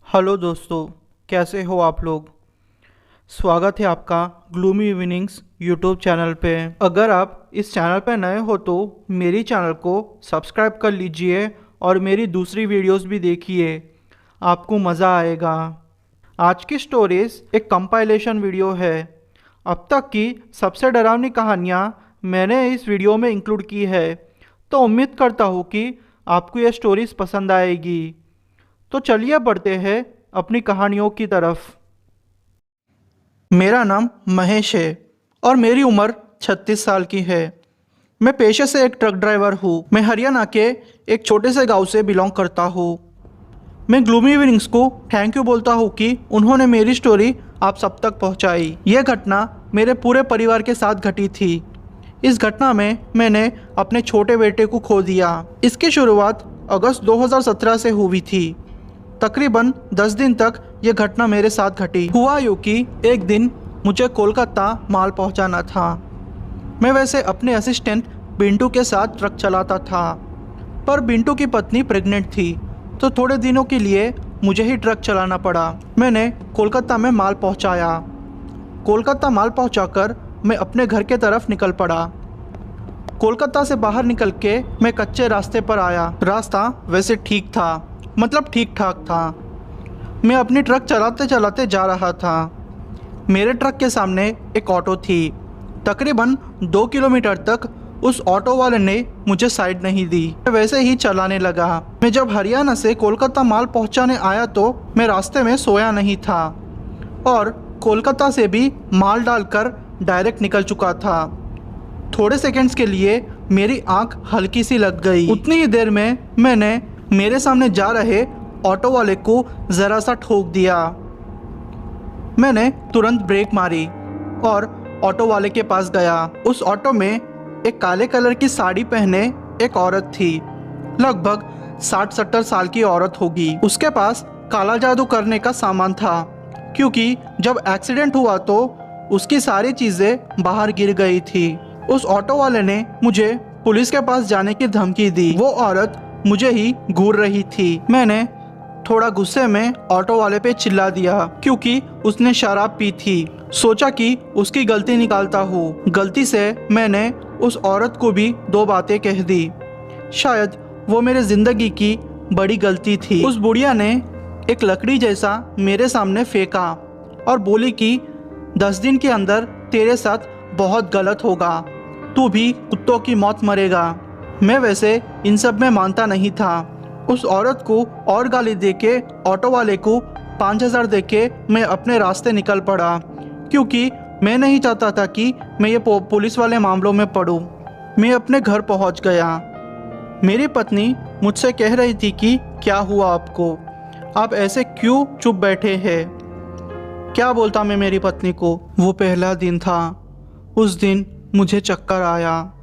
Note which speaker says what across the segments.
Speaker 1: Hello दोस्तों, कैसे हो आप लोग। स्वागत है आपका ग्लूमी इवनिंग्स यूट्यूब चैनल पे। अगर आप इस चैनल पे नए हो तो मेरी चैनल को सब्सक्राइब कर लीजिए और मेरी दूसरी वीडियोस भी देखिए, आपको मज़ा आएगा। आज की स्टोरीज एक कंपाइलेशन वीडियो है। अब तक की सबसे डरावनी कहानियाँ मैंने इस वीडियो में इंक्लूड की है, तो उम्मीद करता हूँ कि आपको ये स्टोरीज पसंद आएगी। तो चलिए बढ़ते हैं अपनी कहानियों की तरफ। मेरा नाम महेश है और मेरी उम्र 36 साल की है। मैं पेशे से एक ट्रक ड्राइवर हूँ। मैं हरियाणा के एक छोटे से गांव से बिलोंग करता हूँ। मैं ग्लूमी इवनिंग्स को थैंक यू बोलता हूँ कि उन्होंने मेरी स्टोरी आप सब तक पहुँचाई। यह घटना मेरे पूरे परिवार के साथ घटी थी। इस घटना में मैंने अपने छोटे बेटे को खो दिया। इसकी शुरुआत अगस्त 2017 से हुई थी। तकरीबन 10 दिन तक यह घटना मेरे साथ घटी। हुआ यूँ कि एक दिन मुझे कोलकाता माल पहुंचाना था। मैं वैसे अपने असिस्टेंट बिंटू के साथ ट्रक चलाता था, पर बिंटू की पत्नी प्रेग्नेंट थी, तो थोड़े दिनों के लिए मुझे ही ट्रक चलाना पड़ा। मैंने कोलकाता में माल पहुंचाया। कोलकाता माल पहुंचाकर मैं अपने घर के तरफ निकल पड़ा। कोलकाता से बाहर निकल के मैं कच्चे रास्ते पर आया। रास्ता वैसे ठीक था, मतलब ठीक ठाक था। मैं अपनी ट्रक चलाते चलाते जा रहा था। मेरे ट्रक के सामने एक ऑटो थी। तकरीबन 2 किलोमीटर तक उस ऑटो वाले ने मुझे साइड नहीं दी। मैं वैसे ही चलाने लगा। मैं जब हरियाणा से कोलकाता माल पहुंचाने आया तो मैं रास्ते में सोया नहीं था और कोलकाता से भी माल डालकर डायरेक्ट निकल चुका था। थोड़े सेकंड्स के लिए मेरी आंख हल्की सी लग गई। उतनी ही देर में मैंने मेरे सामने जा रहे ऑटो वाले को ज़रा सा ठोक दिया। मैंने तुरंत ब्रेक मारी और ऑटो वाले के पास गया। उस ऑटो में एक काले कलर की साड़ी पहने एक औरत थी। लगभग 60-70 साल की औरत होगी। उसके पास काला जादू करने का सामान था, क्योंकि जब एक्सीडेंट हुआ तो उसकी सारी चीज़ें बाहर गिर गई थी। उस ऑटो वाले ने मुझे पुलिस के पास जाने की धमकी दी। वो औरत मुझे ही घूर रही थी। मैंने थोड़ा गुस्से में ऑटो वाले पे चिल्ला दिया, क्योंकि उसने शराब पी थी। सोचा कि उसकी गलती निकालता हूँ। गलती से मैंने उस औरत को भी 2 बातें कह दी। शायद वो मेरे जिंदगी की बड़ी गलती थी। उस बुढ़िया ने एक लकड़ी जैसा मेरे सामने फेंका और बोली कि 10 दिन के अंदर तेरे साथ बहुत गलत होगा, तू भी कुत्तों की मौत मरेगा। मैं वैसे इन सब में मानता नहीं था। उस औरत को और गाली देके ऑटो वाले को 5,000 देके मैं अपने रास्ते निकल पड़ा, क्योंकि मैं नहीं चाहता था कि मैं ये पुलिस वाले मामलों में पड़ूं। मैं अपने घर पहुंच गया। मेरी पत्नी मुझसे कह रही थी कि क्या हुआ आपको, आप ऐसे क्यों चुप बैठे हैं। क्या बोलता मैं मेरी पत्नी को। वो पहला दिन था। उस दिन मुझे चक्कर आया।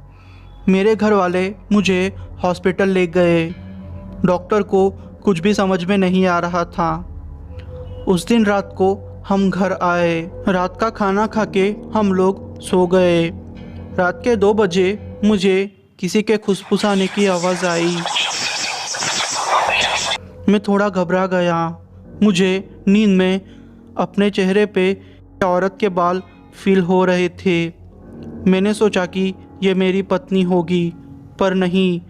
Speaker 1: मेरे घर वाले मुझे हॉस्पिटल ले गए। डॉक्टर को कुछ भी समझ में नहीं आ रहा था। उस दिन रात को हम घर आए। रात का खाना खा के हम लोग सो गए। रात के 2 बजे मुझे किसी के फुसफुसाने की आवाज़ आई। मैं थोड़ा घबरा गया। मुझे नींद में अपने चेहरे पे औरत के बाल फील हो रहे थे। मैंने सोचा कि यह मेरी पत्नी होगी, पर नहीं।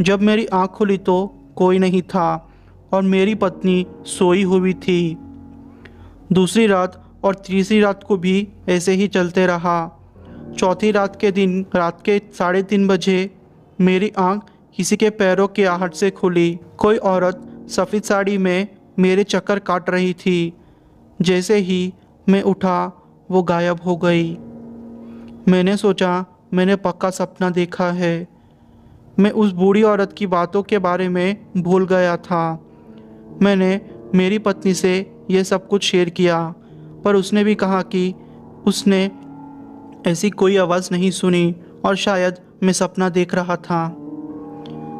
Speaker 1: जब मेरी आँख खुली तो कोई नहीं था और मेरी पत्नी सोई हुई थी। दूसरी रात और तीसरी रात को भी ऐसे ही चलते रहा। चौथी रात के दिन रात के 3:30 बजे मेरी आँख किसी के पैरों की आहट से खुली। कोई औरत सफ़ेद साड़ी में मेरे चक्कर काट रही थी। जैसे ही मैं उठा वो गायब हो गई। मैंने सोचा मैंने पक्का सपना देखा है। मैं उस बूढ़ी औरत की बातों के बारे में भूल गया था। मैंने मेरी पत्नी से यह सब कुछ शेयर किया, पर उसने भी कहा कि उसने ऐसी कोई आवाज़ नहीं सुनी और शायद मैं सपना देख रहा था।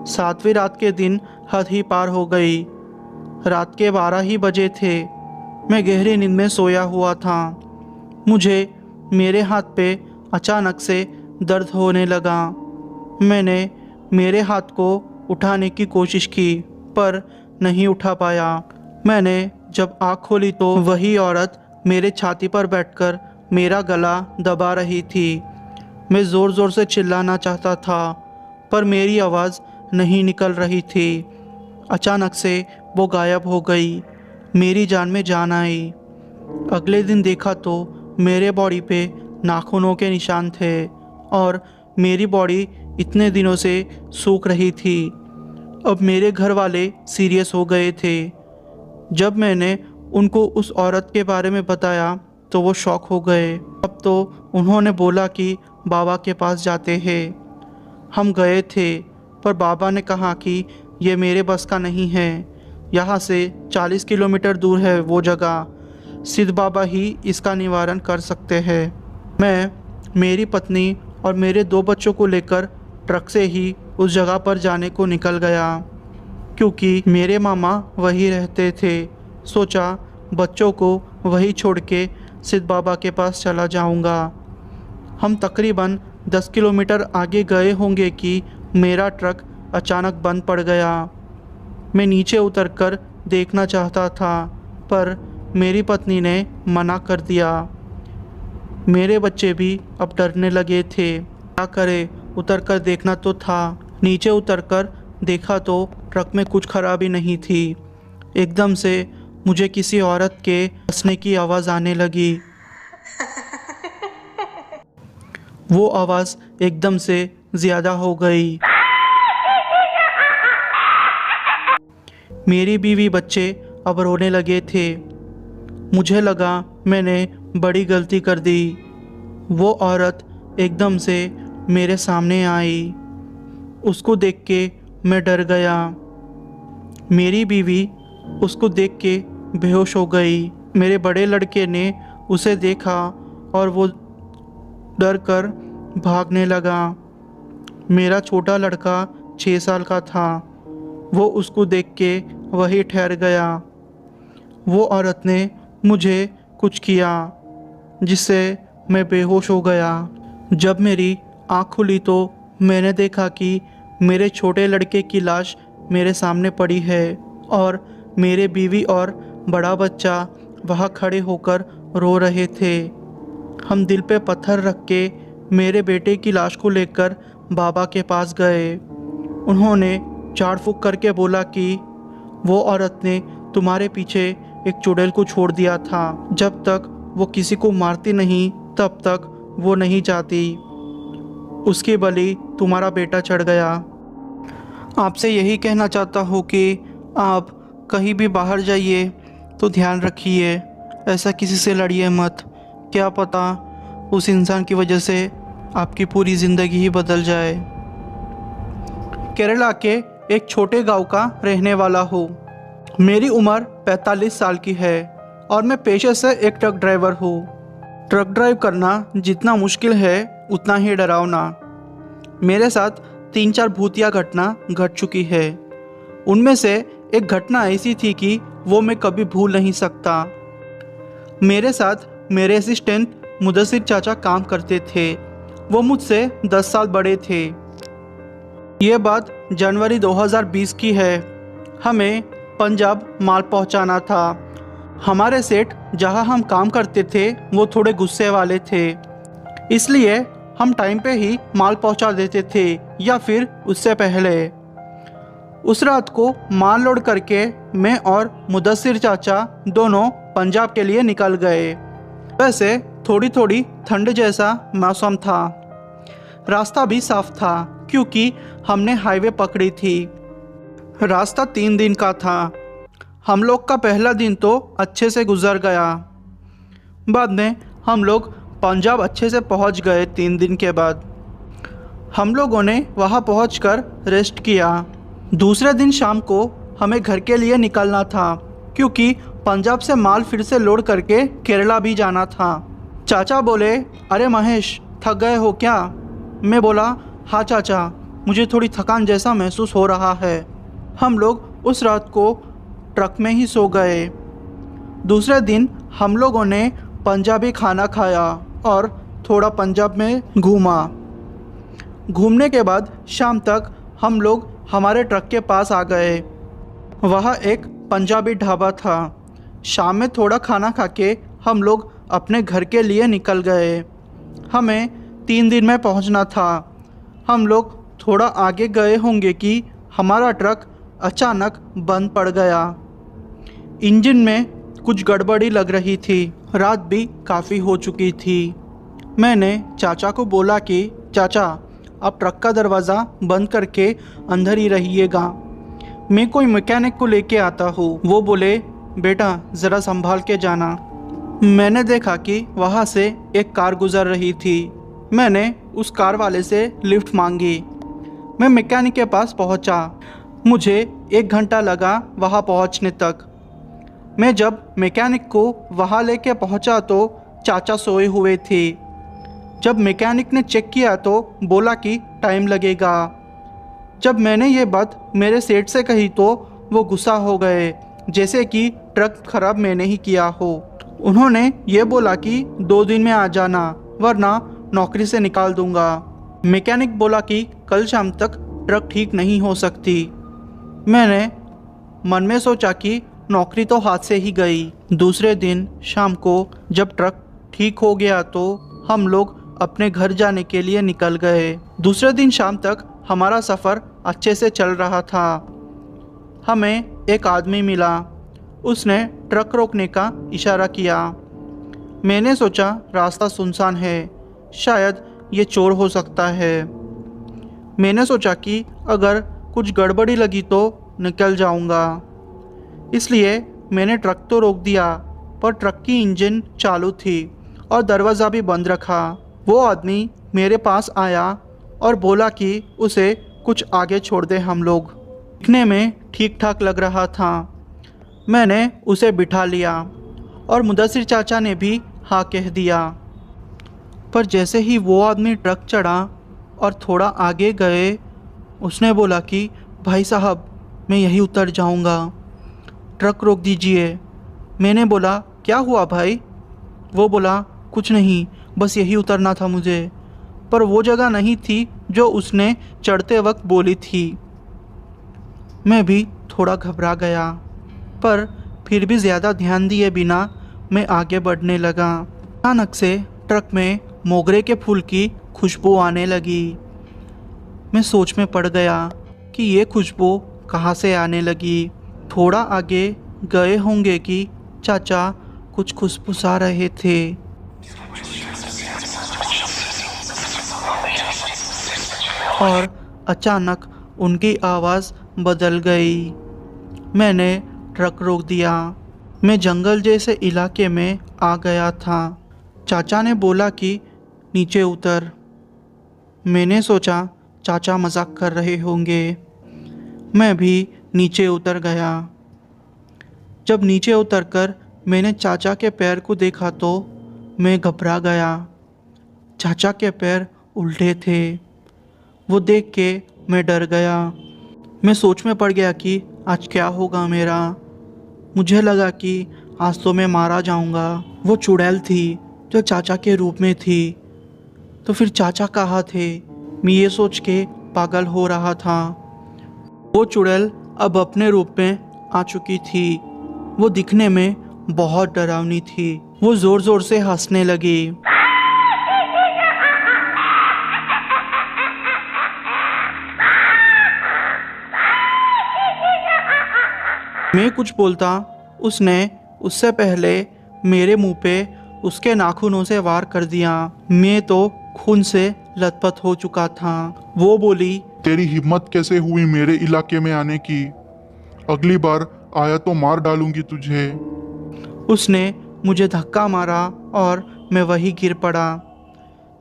Speaker 1: 7वीं रात के दिन हद ही पार हो गई। रात के 12 ही बजे थे। मैं गहरी नींद में सोया हुआ था। मुझे मेरे हाथ पे अचानक से दर्द होने लगा। मैंने मेरे हाथ को उठाने की कोशिश की, पर नहीं उठा पाया। मैंने जब आँख खोली तो वही औरत मेरे छाती पर बैठकर मेरा गला दबा रही थी। मैं ज़ोर ज़ोर से चिल्लाना चाहता था पर मेरी आवाज़ नहीं निकल रही थी। अचानक से वो गायब हो गई। मेरी जान में जान आई। अगले दिन देखा तो मेरे बॉडी पे नाखूनों के निशान थे और मेरी बॉडी इतने दिनों से सूख रही थी। अब मेरे घर वाले सीरियस हो गए थे। जब मैंने उनको उस औरत के बारे में बताया तो वो शॉक हो गए। अब तो उन्होंने बोला कि बाबा के पास जाते हैं। हम गए थे पर बाबा ने कहा कि ये मेरे बस का नहीं है। यहाँ से 40 किलोमीटर दूर है वो जगह। सिद्ध बाबा ही इसका निवारण कर सकते हैं। मैं, मेरी पत्नी और मेरे 2 बच्चों को लेकर ट्रक से ही उस जगह पर जाने को निकल गया क्योंकि मेरे मामा वहीं रहते थे। सोचा बच्चों को वहीं छोड़ के सिद्ध बाबा के पास चला जाऊंगा। हम तकरीबन 10 किलोमीटर आगे गए होंगे कि मेरा ट्रक अचानक बंद पड़ गया। मैं नीचे उतरकर देखना चाहता था पर मेरी पत्नी ने मना कर दिया। मेरे बच्चे भी अब डरने लगे थे। क्या करे, उतरकर देखना तो था। नीचे उतरकर देखा तो ट्रक में कुछ खराबी नहीं थी। एकदम से मुझे किसी औरत के हंसने की आवाज़ आने लगी। वो आवाज़ एकदम से ज़्यादा हो गई। मेरी बीवी बच्चे अब रोने लगे थे। मुझे लगा मैंने बड़ी गलती कर दी। वो औरत एकदम से मेरे सामने आई। उसको देख के मैं डर गया। मेरी बीवी उसको देख के बेहोश हो गई। मेरे बड़े लड़के ने उसे देखा और वो डर कर भागने लगा। मेरा छोटा लड़का 6 साल का था। वो उसको देख के वहीं ठहर गया। वो औरत ने मुझे कुछ किया जिससे मैं बेहोश हो गया। जब मेरी आँख खुली तो मैंने देखा कि मेरे छोटे लड़के की लाश मेरे सामने पड़ी है और मेरे बीवी और बड़ा बच्चा वहाँ खड़े होकर रो रहे थे। हम दिल पे पत्थर रख के मेरे बेटे की लाश को लेकर बाबा के पास गए। उन्होंने झाड़ फूँक करके बोला कि वो औरत ने तुम्हारे पीछे एक चुड़ैल को छोड़ दिया था। जब तक वो किसी को मारती नहीं तब तक वो नहीं जाती। उसकी बलि तुम्हारा बेटा चढ़ गया। आपसे यही कहना चाहता हूँ कि आप कहीं भी बाहर जाइए तो ध्यान रखिए, ऐसा किसी से लड़िए मत। क्या पता उस इंसान की वजह से आपकी पूरी ज़िंदगी ही बदल जाए। केरला के एक छोटे गांव का रहने वाला हूँ। मेरी उम्र 45 साल की है और मैं पेशे से एक ट्रक ड्राइवर हूँ। ट्रक ड्राइव करना जितना मुश्किल है उतना ही डरावना। मेरे साथ 3-4 भूतिया घटना घट चुकी है। उनमें से एक घटना ऐसी थी कि वो मैं कभी भूल नहीं सकता। मेरे साथ मेरे असिस्टेंट मुदस्सिर चाचा काम करते थे। वो मुझसे 10 साल बड़े थे। ये बात जनवरी 2020 की है। हमें पंजाब माल पहुंचाना था। हमारे सेठ जहां हम काम करते थे वो थोड़े गुस्से वाले थे, इसलिए हम टाइम पे ही माल पहुंचा देते थे या फिर उससे पहले। उस रात को माल लोड करके मैं और मुदस्सिर चाचा दोनों पंजाब के लिए निकल गए। वैसे थोड़ी थोड़ी ठंड जैसा मौसम था। रास्ता भी साफ था क्योंकि हमने हाईवे पकड़ी थी। रास्ता 3 दिन का था। हम लोग का पहला दिन तो अच्छे से गुजर गया। बाद में हम लोग पंजाब अच्छे से पहुंच गए। 3 दिन के बाद हम लोगों ने वहां पहुंचकर रेस्ट किया। दूसरे दिन शाम को हमें घर के लिए निकलना था क्योंकि पंजाब से माल फिर से लोड करके केरला भी जाना था। चाचा बोले, अरे महेश, थक गए हो क्या? मैं बोला, हाँ चाचा, मुझे थोड़ी थकान जैसा महसूस हो रहा है। हम लोग उस रात को ट्रक में ही सो गए। दूसरे दिन हम लोगों ने पंजाबी खाना खाया और थोड़ा पंजाब में घूमा। घूमने के बाद शाम तक हम लोग हमारे ट्रक के पास आ गए। वहाँ एक पंजाबी ढाबा था। शाम में थोड़ा खाना खा के हम लोग अपने घर के लिए निकल गए। हमें 3 दिन में पहुंचना था। हम लोग थोड़ा आगे गए होंगे कि हमारा ट्रक अचानक बंद पड़ गया। इंजन में कुछ गड़बड़ी लग रही थी। रात भी काफ़ी हो चुकी थी। मैंने चाचा को बोला कि चाचा, आप ट्रक का दरवाज़ा बंद करके अंदर ही रहिएगा, मैं कोई मैकेनिक को लेके आता हूँ। वो बोले, बेटा ज़रा संभाल के जाना। मैंने देखा कि वहाँ से एक कार गुजर रही थी। मैंने उस कार वाले से लिफ्ट मांगी। मैं मैकेनिक के पास पहुँचा। मुझे 1 घंटा लगा वहाँ पहुँचने तक। मैं जब मैकेनिक को वहाँ लेके पहुँचा तो चाचा सोए हुए थे। जब मैकेनिक ने चेक किया तो बोला कि टाइम लगेगा। जब मैंने ये बात मेरे सेठ से कही तो वो गुस्सा हो गए, जैसे कि ट्रक खराब मैंने ही किया हो। उन्होंने ये बोला कि 2 दिन में आ जाना, वरना नौकरी से निकाल दूंगा। मैकेनिक बोला कि कल शाम तक ट्रक ठीक नहीं हो सकती। मैंने मन में सोचा कि नौकरी तो हाथ से ही गई। दूसरे दिन शाम को जब ट्रक ठीक हो गया तो हम लोग अपने घर जाने के लिए निकल गए। दूसरे दिन शाम तक हमारा सफ़र अच्छे से चल रहा था। हमें एक आदमी मिला। उसने ट्रक रोकने का इशारा किया। मैंने सोचा रास्ता सुनसान है, शायद ये चोर हो सकता है। मैंने सोचा कि अगर कुछ गड़बड़ी लगी तो निकल जाऊंगा, इसलिए मैंने ट्रक तो रोक दिया, पर ट्रक की इंजन चालू थी और दरवाज़ा भी बंद रखा। वो आदमी मेरे पास आया और बोला कि उसे कुछ आगे छोड़ दे, हम लोग। दिखने में ठीक ठाक लग रहा था। मैंने उसे बिठा लिया और मुदस्सिर चाचा ने भी हाँ कह दिया। पर जैसे ही वो आदमी ट्रक चढ़ा और थोड़ा आगे गए, उसने बोला कि भाई साहब, मैं यहीं उतर जाऊंगा, ट्रक रोक दीजिए। मैंने बोला, क्या हुआ भाई? वो बोला, कुछ नहीं, बस यही उतरना था मुझे। पर वो जगह नहीं थी जो उसने चढ़ते वक्त बोली थी। मैं भी थोड़ा घबरा गया, पर फिर भी ज़्यादा ध्यान दिए बिना मैं आगे बढ़ने लगा। अचानक से ट्रक में मोगरे के फूल की खुशबू आने लगी। मैं सोच में पड़ गया कि ये खुशबू कहाँ से आने लगी। थोड़ा आगे गए होंगे कि चाचा कुछ खुशफुसा रहे थे। और अचानक उनकी आवाज़ बदल गई। मैंने ट्रक रोक दिया। मैं जंगल जैसे इलाके में आ गया था। चाचा ने बोला कि नीचे उतर। मैंने सोचा चाचा मजाक कर रहे होंगे। मैं भी नीचे उतर गया। जब नीचे उतरकर मैंने चाचा के पैर को देखा तो मैं घबरा गया। चाचा के पैर उल्टे थे। वो देख के मैं डर गया। मैं सोच में पड़ गया कि आज क्या होगा मेरा। मुझे लगा कि आज तो मैं मारा जाऊंगा। वो चुड़ैल थी जो चाचा के रूप में थी, तो फिर चाचा कहाँ थे? मैं ये सोच के पागल हो रहा था। वो चुड़ैल अब अपने रूप में आ चुकी थी। वो दिखने में बहुत डरावनी थी। वो ज़ोर ज़ोर से हंसने लगी। मैं कुछ बोलता, उसने उससे पहले मेरे मुंह पे उसके नाखूनों से वार कर दिया। मैं तो खून से लथपथ हो चुका था। वो बोली,
Speaker 2: तेरी हिम्मत कैसे हुई मेरे इलाके में आने की? अगली बार आया तो मार डालूंगी तुझे।
Speaker 1: उसने मुझे धक्का मारा और मैं वहीं गिर पड़ा।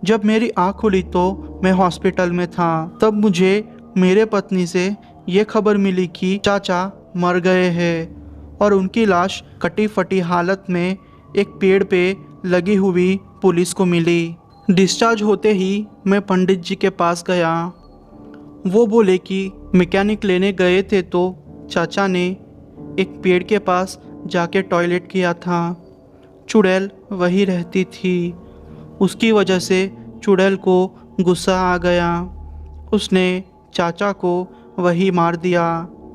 Speaker 1: जब मेरी आँख खुली तो मैं हॉस्पिटल में था। तब मुझे मेरे पत्नी से ये खबर मिली कि चाचा मर गए हैं और उनकी लाश कटी फटी हालत में एक पेड़ पे लगी हुई पुलिस को मिली। डिस्चार्ज होते ही मैं पंडित जी के पास गया। वो बोले कि मैकेनिक लेने गए थे तो चाचा ने एक पेड़ के पास जाके टॉयलेट किया था। चुड़ैल वही रहती थी। उसकी वजह से चुड़ैल को गुस्सा आ गया। उसने चाचा को वही मार दिया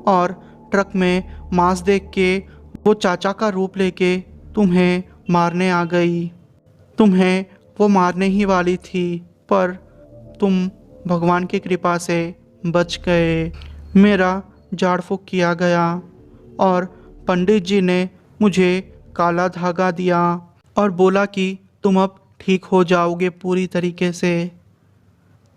Speaker 1: और ट्रक में मांस देख के वो चाचा का रूप लेके तुम्हें मारने आ गई। तुम्हें वो मारने ही वाली थी, पर तुम भगवान की कृपा से बच गए। मेरा झाड़ फूँक किया गया और पंडित जी ने मुझे काला धागा दिया और बोला कि तुम अब ठीक हो जाओगे पूरी तरीके से।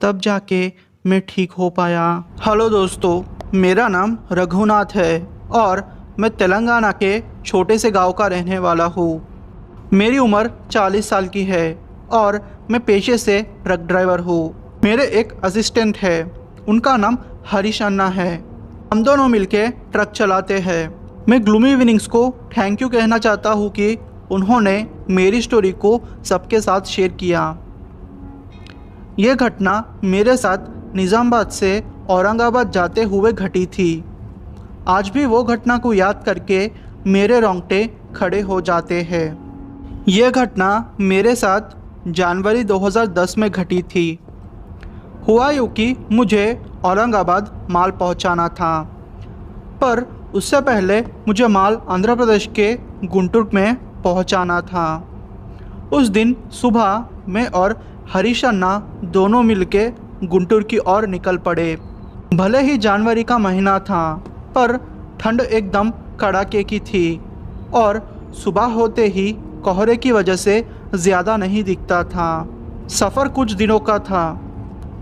Speaker 1: तब जाके मैं ठीक हो पाया। हेलो दोस्तों, मेरा नाम रघुनाथ है और मैं तेलंगाना के छोटे से गांव का रहने वाला हूँ। मेरी उम्र 40 साल की है और मैं पेशे से ट्रक ड्राइवर हूँ। मेरे एक असिस्टेंट है, उनका नाम हरीश अन्ना है। हम दोनों मिलके ट्रक चलाते हैं। मैं ग्लूमी इवनिंग्स को थैंक यू कहना चाहता हूँ कि उन्होंने मेरी स्टोरी को सबके साथ शेयर किया। यह घटना मेरे साथ निज़ामाबाद से औरंगाबाद जाते हुए घटी थी। आज भी वो घटना को याद करके मेरे रोंगटे खड़े हो जाते हैं। यह घटना मेरे साथ जनवरी 2010 में घटी थी। हुआ यूँ कि मुझे औरंगाबाद माल पहुंचाना था, पर उससे पहले मुझे माल आंध्र प्रदेश के गुंटूर में पहुंचाना था। उस दिन सुबह मैं और हरीश अन्ना दोनों मिलके गुंटूर की ओर निकल पड़े। भले ही जनवरी का महीना था, पर ठंड एकदम कड़ाके की थी और सुबह होते ही कोहरे की वजह से ज़्यादा नहीं दिखता था। सफ़र कुछ दिनों का था।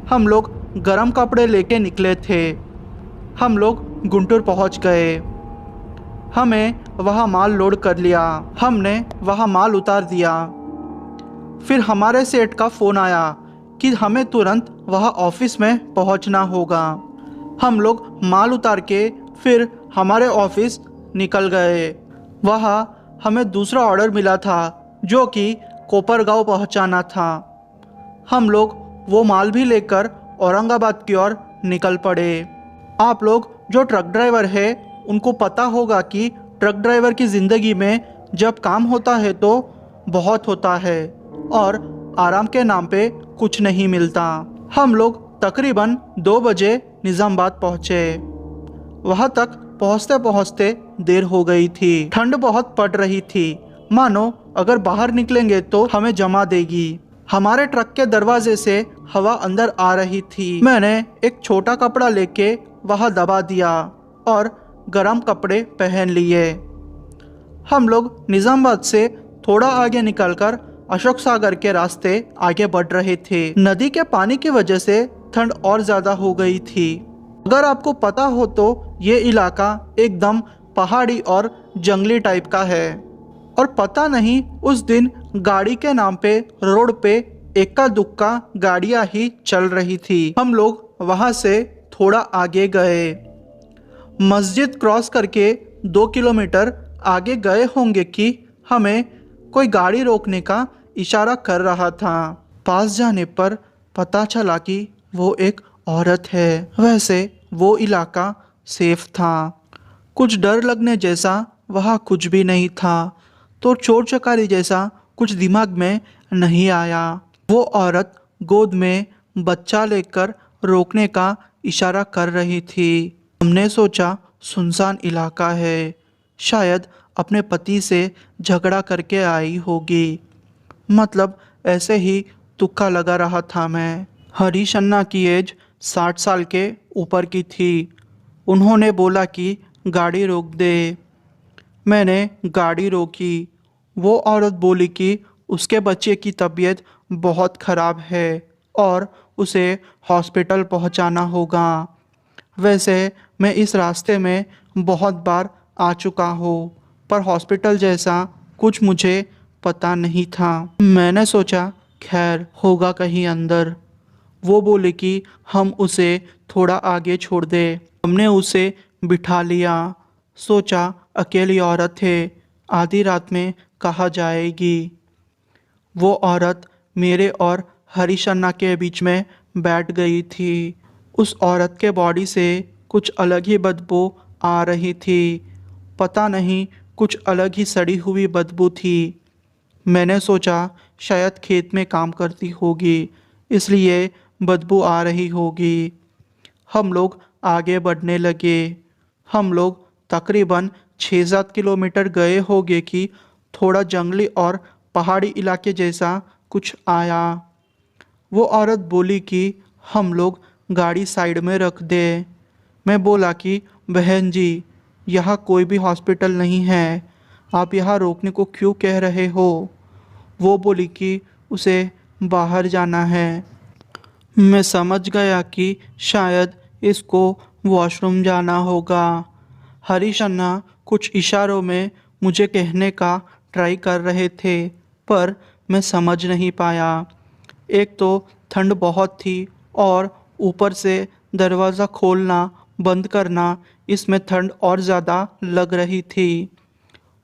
Speaker 1: हम लोग गर्म कपड़े लेके निकले थे। हम लोग गुंटूर पहुंच गए। हमें वहाँ माल लोड कर लिया। हमने वहाँ माल उतार दिया। फिर हमारे सेठ का फ़ोन आया कि हमें तुरंत वहाँ ऑफिस में पहुँचना होगा। हम लोग माल उतार के फिर हमारे ऑफिस निकल गए। वहाँ हमें दूसरा ऑर्डर मिला था जो कि कोपरगांव पहुँचाना था। हम लोग वो माल भी लेकर औरंगाबाद की ओर निकल पड़े। आप लोग जो ट्रक ड्राइवर है उनको पता होगा कि ट्रक ड्राइवर की ज़िंदगी में जब काम होता है तो बहुत होता है और आराम के नाम पे कुछ नहीं मिलता। हम लोग तकरीबन 2 बजे निज़ामाबाद पहुँचे। वहाँ तक पहुँचते पहुँचते देर हो गई थी। ठंड बहुत पड़ रही थी, मानो अगर बाहर निकलेंगे तो हमें जमा देगी। हमारे ट्रक के दरवाजे से हवा अंदर आ रही थी। मैंने एक छोटा कपड़ा लेके वहाँ दबा दिया और गरम कपड़े पहन लिए। हम लोग निज़ामाबाद से थोड़ा आगे निकलकर अशोक सागर के रास्ते आगे बढ़ रहे थे। नदी के पानी की वजह से ठंड और ज़्यादा हो गई थी। अगर आपको पता हो तो ये इलाका एकदम पहाड़ी और जंगली टाइप का है और पता नहीं उस दिन गाड़ी के नाम पे रोड पे इक्का दुक्का गाड़ियाँ ही चल रही थी। हम लोग वहाँ से थोड़ा आगे गए। मस्जिद क्रॉस करके 2 किलोमीटर आगे गए होंगे कि हमें कोई गाड़ी रोकने का इशारा कर रहा था। पास जाने पर पता चला कि वो एक औरत है। वैसे वो इलाका सेफ था। कुछ डर लगने जैसा वहाँ कुछ भी नहीं था, तो चोर चकारी जैसा कुछ दिमाग में नहीं आया। वो औरत गोद में बच्चा लेकर रोकने का इशारा कर रही थी। हमने सोचा सुनसान इलाका है, शायद अपने पति से झगड़ा करके आई होगी। मतलब ऐसे ही तुक्का लगा रहा था मैं। हरीश अन्ना की एज 60 साल के ऊपर की थी। उन्होंने बोला कि गाड़ी रोक दे। मैंने गाड़ी रोकी। वो औरत बोली कि उसके बच्चे की तबीयत बहुत ख़राब है और उसे हॉस्पिटल पहुंचाना होगा। वैसे मैं इस रास्ते में बहुत बार आ चुका हूँ, पर हॉस्पिटल जैसा कुछ मुझे पता नहीं था। मैंने सोचा खैर होगा कहीं अंदर। वो बोले कि हम उसे थोड़ा आगे छोड़ दे। हमने उसे बिठा लिया। सोचा अकेली औरत है, आधी रात में कहाँ जाएगी। वो औरत मेरे और हरीश अन्ना के बीच में बैठ गई थी। उस औरत के बॉडी से कुछ अलग ही बदबू आ रही थी। पता नहीं, कुछ अलग ही सड़ी हुई बदबू थी। मैंने सोचा शायद खेत में काम करती होगी, इसलिए बदबू आ रही होगी। हम लोग आगे बढ़ने लगे। हम लोग तकरीबन 6-7 किलोमीटर गए होंगे कि थोड़ा जंगली और पहाड़ी इलाके जैसा कुछ आया। वो औरत बोली कि हम लोग गाड़ी साइड में रख दे। मैं बोला कि बहन जी, यहाँ कोई भी हॉस्पिटल नहीं है, आप यहाँ रोकने को क्यों कह रहे हो। वो बोली कि उसे बाहर जाना है। मैं समझ गया कि शायद इसको वॉशरूम जाना होगा। हरीश अन्ना कुछ इशारों में मुझे कहने का ट्राई कर रहे थे, पर मैं समझ नहीं पाया। एक तो ठंड बहुत थी और ऊपर से दरवाज़ा खोलना बंद करना, इसमें ठंड और ज़्यादा लग रही थी।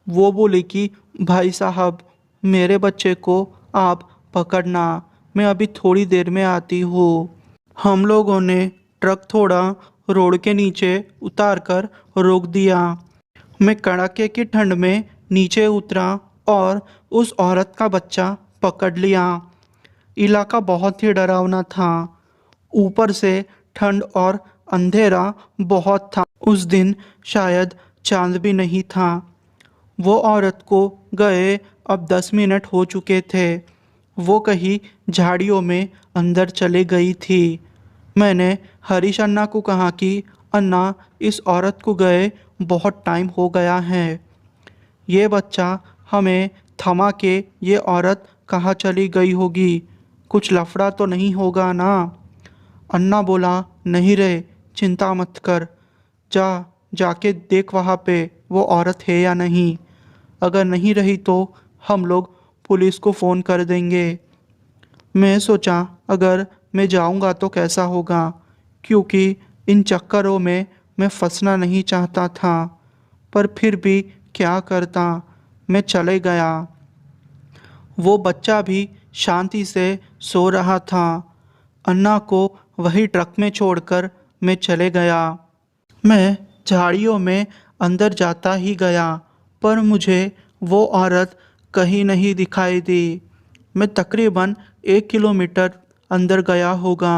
Speaker 1: वो बोली कि भाई साहब, मेरे बच्चे को आप पकड़ना, मैं अभी थोड़ी देर में आती हूँ। हम लोगों ने ट्रक थोड़ा रोड के नीचे उतार कर रोक दिया। मैं कड़ाके की ठंड में नीचे उतरा और उस औरत का बच्चा पकड़ लिया। इलाका बहुत ही डरावना था, ऊपर से ठंड और अंधेरा बहुत था। उस दिन शायद चांद भी नहीं था। वो औरत को गए अब 10 मिनट हो चुके थे। वो कहीं झाड़ियों में अंदर चले गई थी। मैंने हरीश अन्ना को कहा कि अन्ना, इस औरत को गए बहुत टाइम हो गया है। ये बच्चा हमें थमा के ये औरत कहाँ चली गई होगी, कुछ लफड़ा तो नहीं होगा ना। अन्ना बोला, नहीं रे, चिंता मत कर, जाके देख वहाँ पे वो औरत है या नहीं। अगर नहीं रही तो हम लोग पुलिस को फ़ोन कर देंगे। मैं सोचा अगर मैं जाऊंगा तो कैसा होगा, क्योंकि इन चक्करों में मैं फंसना नहीं चाहता था। पर फिर भी क्या करता, मैं चले गया। वो बच्चा भी शांति से सो रहा था। अन्ना को वही ट्रक में छोड़कर मैं चले गया। मैं झाड़ियों में अंदर जाता ही गया, पर मुझे वो औरत कहीं नहीं दिखाई दी। मैं तकरीबन 1 किलोमीटर अंदर गया होगा।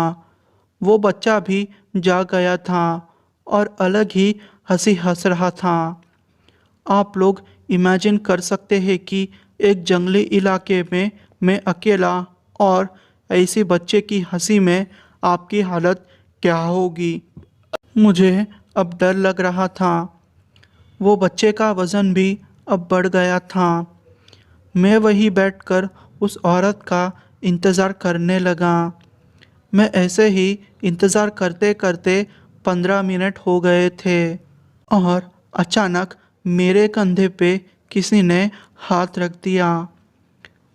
Speaker 1: वो बच्चा भी जा गया था और अलग ही हंसी हंस रहा था। आप लोग इमेजिन कर सकते हैं कि एक जंगली इलाके में मैं अकेला और ऐसी बच्चे की हंसी में आपकी हालत क्या होगी। मुझे अब डर लग रहा था। वो बच्चे का वज़न भी अब बढ़ गया था। मैं वहीं बैठकर उस औरत का इंतज़ार करने लगा। मैं ऐसे ही इंतज़ार करते करते 15 मिनट हो गए थे और अचानक मेरे कंधे पे किसी ने हाथ रख दिया।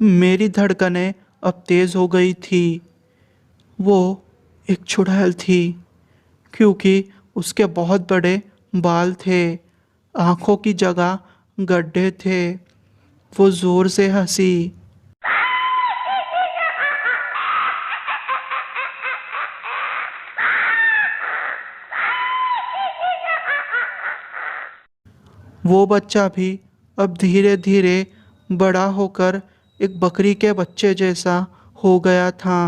Speaker 1: मेरी धड़कनें अब तेज़ हो गई थी। वो एक चुड़ैल थी, क्योंकि उसके बहुत बड़े बाल थे, आँखों की जगह गड्ढे थे। वो ज़ोर से हंसी। वो बच्चा भी अब धीरे धीरे बड़ा होकर एक बकरी के बच्चे जैसा हो गया था।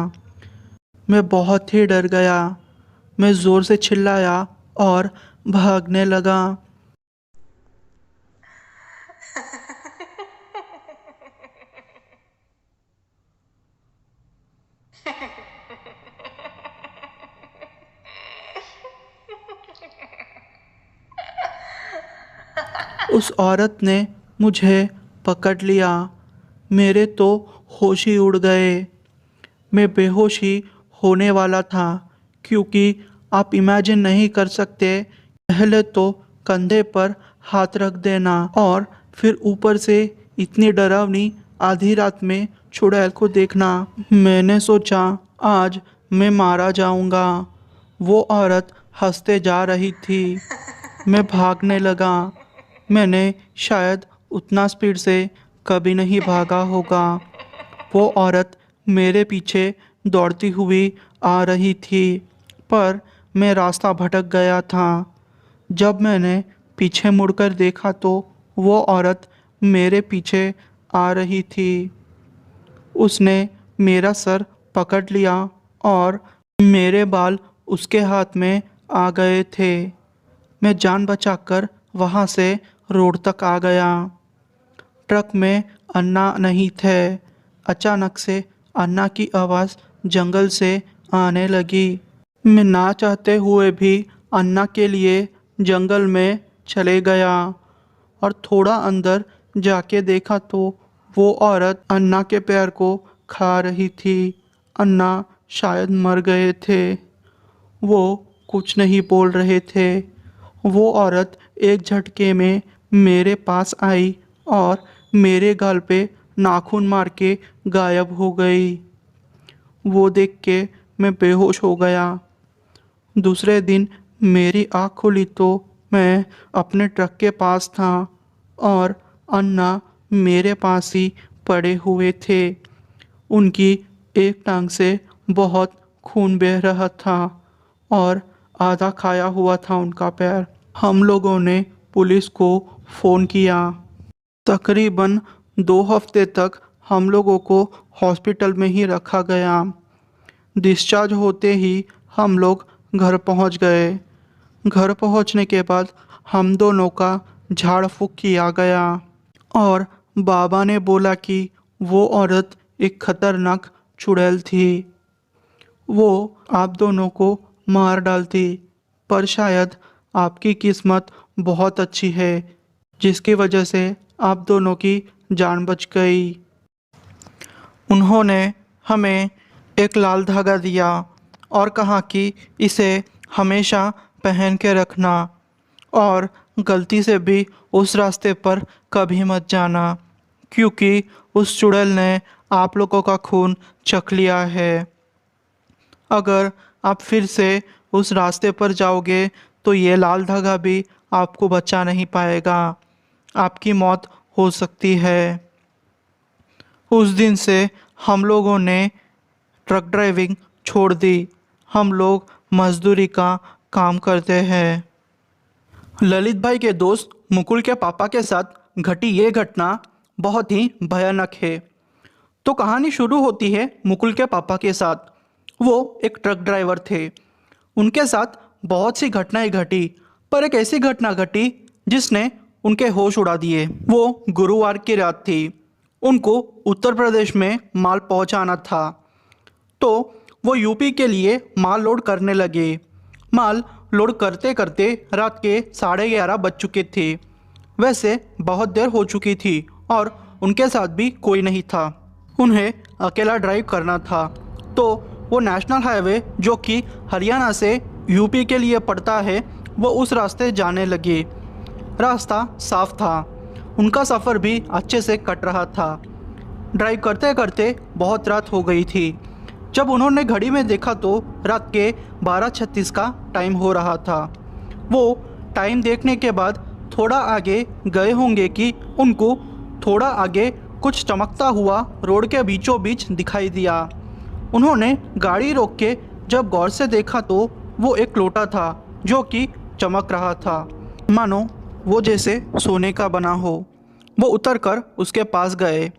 Speaker 1: मैं बहुत ही डर गया। मैं ज़ोर से चिल्लाया और भागने लगा। उस औरत ने मुझे पकड़ लिया। मेरे तो होश ही उड़ गए। मैं बेहोश ही होने वाला था, क्योंकि आप इमेजिन नहीं कर सकते, पहले तो कंधे पर हाथ रख देना और फिर ऊपर से इतनी डरावनी आधी रात में चुड़ैल को देखना। मैंने सोचा आज मैं मारा जाऊंगा। वो औरत हंसते जा रही थी। मैं भागने लगा। मैंने शायद उतना स्पीड से कभी नहीं भागा होगा। वो औरत मेरे पीछे दौड़ती हुई आ रही थी, पर मैं रास्ता भटक गया था। जब मैंने पीछे मुड़कर देखा तो वो औरत मेरे पीछे आ रही थी। उसने मेरा सर पकड़ लिया और मेरे बाल उसके हाथ में आ गए थे। मैं जान बचाकर वहाँ से रोड तक आ गया। ट्रक में अन्ना नहीं थे। अचानक से अन्ना की आवाज़ जंगल से आने लगी। मैं ना चाहते हुए भी अन्ना के लिए जंगल में चले गया और थोड़ा अंदर जाके देखा तो वो औरत अन्ना के पैर को खा रही थी। अन्ना शायद मर गए थे। वो कुछ नहीं बोल रहे थे। वो औरत एक झटके में मेरे पास आई और मेरे गाल पे नाखून मार के गायब हो गई। वो देख के मैं बेहोश हो गया। दूसरे दिन मेरी आँख खुली तो मैं अपने ट्रक के पास था और अन्ना मेरे पास ही पड़े हुए थे। उनकी एक टांग से बहुत खून बह रहा था और आधा खाया हुआ था उनका पैर। हम लोगों ने पुलिस को फ़ोन किया। तकरीबन 2 हफ्ते तक हम लोगों को हॉस्पिटल में ही रखा गया। डिस्चार्ज होते ही हम लोग घर पहुंच गए। घर पहुंचने के बाद हम दोनों का झाड़ फूँक किया गया और बाबा ने बोला कि वो औरत एक खतरनाक चुड़ैल थी। वो आप दोनों को मार डालती, पर शायद आपकी किस्मत बहुत अच्छी है जिसकी वजह से आप दोनों की जान बच गई। उन्होंने हमें एक लाल धागा दिया और कहा कि इसे हमेशा पहन के रखना और गलती से भी उस रास्ते पर कभी मत जाना, क्योंकि उस चुड़ैल ने आप लोगों का खून चख लिया है। अगर आप फिर से उस रास्ते पर जाओगे तो ये लाल धागा भी आपको बचा नहीं पाएगा। आपकी मौत हो सकती है। उस दिन से हम लोगों ने ट्रक ड्राइविंग छोड़ दी। हम लोग मजदूरी का काम करते हैं। ललित भाई के दोस्त मुकुल के पापा के साथ घटी ये घटना बहुत ही भयानक है। तो कहानी शुरू होती है मुकुल के पापा के साथ। वो एक ट्रक ड्राइवर थे। उनके साथ बहुत सी घटनाएं घटी, पर एक ऐसी घटना घटी जिसने उनके होश उड़ा दिए। वो गुरुवार की रात थी। उनको उत्तर प्रदेश में माल पहुंचाना था, तो वो यूपी के लिए माल लोड करने लगे। माल लोड करते करते रात के 11:30 बज चुके थे। वैसे बहुत देर हो चुकी थी और उनके साथ भी कोई नहीं था। उन्हें अकेला ड्राइव करना था, तो वो नेशनल हाईवे जो कि हरियाणा से यूपी के लिए पड़ता है, वो उस रास्ते जाने लगे। रास्ता साफ था। उनका सफ़र भी अच्छे से कट रहा था। ड्राइव करते करते बहुत रात हो गई थी। जब उन्होंने घड़ी में देखा तो रात के 12:36 का टाइम हो रहा था। वो टाइम देखने के बाद थोड़ा आगे गए होंगे कि उनको थोड़ा आगे कुछ चमकता हुआ रोड के बीचों बीच दिखाई दिया। उन्होंने गाड़ी रोक के जब गौर से देखा तो वो एक लोटा था जो कि चमक रहा था, मानो वो जैसे सोने का बना हो। वो उतरकर उसके पास गए।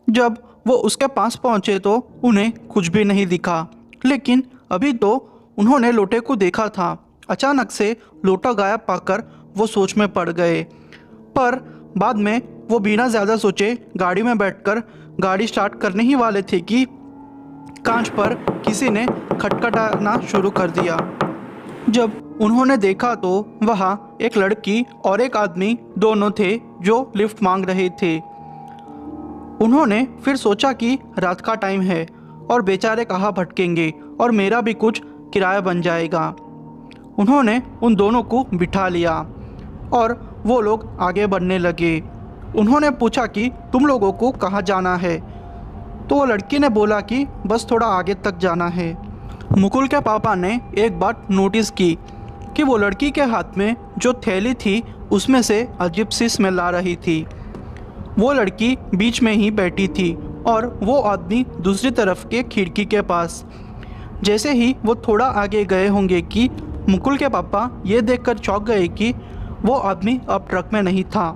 Speaker 1: जब वो उसके पास पहुँचे तो उन्हें कुछ भी नहीं दिखा, लेकिन अभी तो उन्होंने लोटे को देखा था। अचानक से लोटा गायब पाकर वो सोच में पड़ गए, पर बाद में वो बिना ज़्यादा सोचे गाड़ी में बैठकर गाड़ी स्टार्ट करने ही वाले थे कि कांच पर किसी ने खटखटाना शुरू कर दिया। जब उन्होंने देखा तो वहाँ एक लड़की और एक आदमी दोनों थे जो लिफ्ट मांग रहे थे। उन्होंने फिर सोचा कि रात का टाइम है और बेचारे कहाँ भटकेंगे और मेरा भी कुछ किराया बन जाएगा। उन्होंने उन दोनों को बिठा लिया और वो लोग आगे बढ़ने लगे। उन्होंने पूछा कि तुम लोगों को कहाँ जाना है, तो वो लड़की ने बोला कि बस थोड़ा आगे तक जाना है। मुकुल के पापा ने एक बात नोटिस की कि वो लड़की के हाथ में जो थैली थी उसमें से अजीब सी स्मेल आ रही थी। वो लड़की बीच में ही बैठी थी और वो आदमी दूसरी तरफ के खिड़की के पास। जैसे ही वो थोड़ा आगे गए होंगे कि मुकुल के पापा ये देखकर चौंक गए कि वो आदमी अब ट्रक में नहीं था।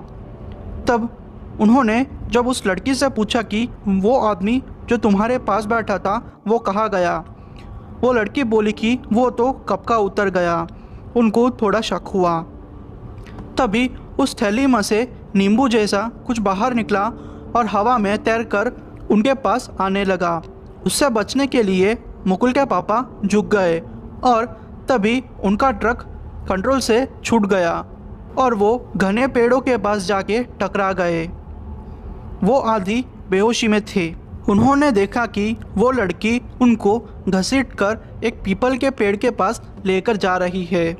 Speaker 1: तब उन्होंने जब उस लड़की से पूछा कि वो आदमी जो तुम्हारे पास बैठा था वो कहाँ गया, वो लड़की बोली कि वो तो कब का उतर गया। उनको थोड़ा शक हुआ। तभी उस थैली में से नींबू जैसा कुछ बाहर निकला और हवा में तैरकर उनके पास आने लगा। उससे बचने के लिए मुकुल के पापा झुक गए और तभी उनका ट्रक कंट्रोल से छूट गया और वो घने पेड़ों के पास जाके टकरा गए। वो आधी बेहोशी में थे। उन्होंने देखा कि वो लड़की उनको घसीटकर एक पीपल के पेड़ के पास लेकर जा रही है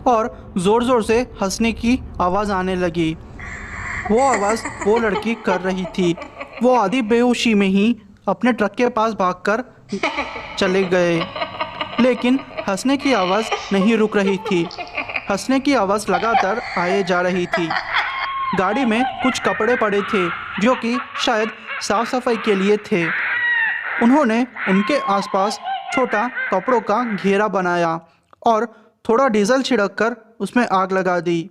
Speaker 1: और ज़ोर ज़ोर से हंसने की आवाज़ आने लगी। वो आवाज़ वो लड़की कर रही थी। वो आधी बेहोशी में ही अपने ट्रक के पास भागकर चले गए, लेकिन हंसने की आवाज़ नहीं रुक रही थी। हंसने की आवाज़ लगातार आए जा रही थी। गाड़ी में कुछ कपड़े पड़े थे जो कि शायद साफ सफाई के लिए थे। उन्होंने उनके आसपास छोटा कपड़ों का घेरा बनाया और थोड़ा डीजल छिड़ककर उसमें आग लगा दी।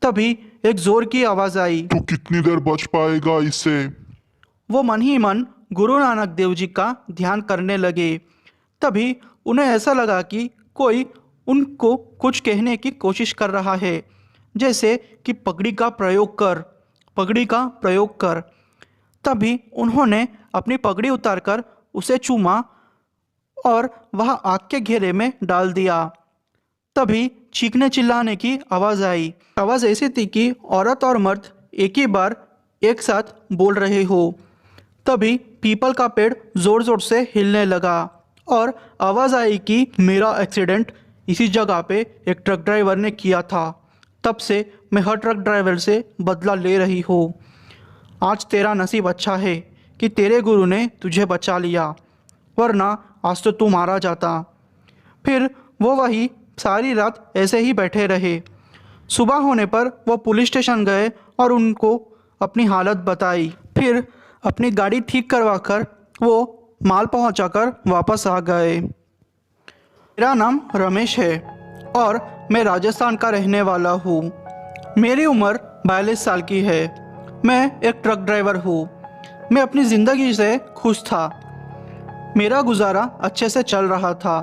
Speaker 1: तभी एक जोर की आवाज़ आई।
Speaker 2: तू कितनी देर बच पाएगा इससे?
Speaker 1: वो मन ही मन गुरु नानक देव जी का ध्यान करने लगे। तभी उन्हें ऐसा लगा कि कोई उनको कुछ कहने की कोशिश कर रहा है, जैसे कि पगड़ी का प्रयोग कर, पगड़ी का प्रयोग कर। तभी उन्होंने अपनी पगड़ी उतारकर उसे चूमा और वह आग के घेरे में डाल दिया। तभी चीखने चिल्लाने की आवाज़ आई। आवाज़ ऐसी थी कि औरत और मर्द एक ही बार एक साथ बोल रहे हो। तभी पीपल का पेड़ ज़ोर ज़ोर से हिलने लगा और आवाज़ आई कि मेरा एक्सीडेंट इसी जगह पे एक ट्रक ड्राइवर ने किया था। तब से मैं हर ट्रक ड्राइवर से बदला ले रही हूँ। आज तेरा नसीब अच्छा है कि तेरे गुरु ने तुझे बचा लिया, वरना आज तो तू मारा जाता। फिर वो वही सारी रात ऐसे ही बैठे रहे। सुबह होने पर वो पुलिस स्टेशन गए और उनको अपनी हालत बताई। फिर अपनी गाड़ी ठीक करवाकर वो माल पहुंचाकर वापस आ गए। मेरा नाम रमेश है और मैं राजस्थान का रहने वाला हूँ। मेरी उम्र 42 साल की है। मैं एक ट्रक ड्राइवर हूँ। मैं अपनी ज़िंदगी से खुश था। मेरा गुजारा अच्छे से चल रहा था।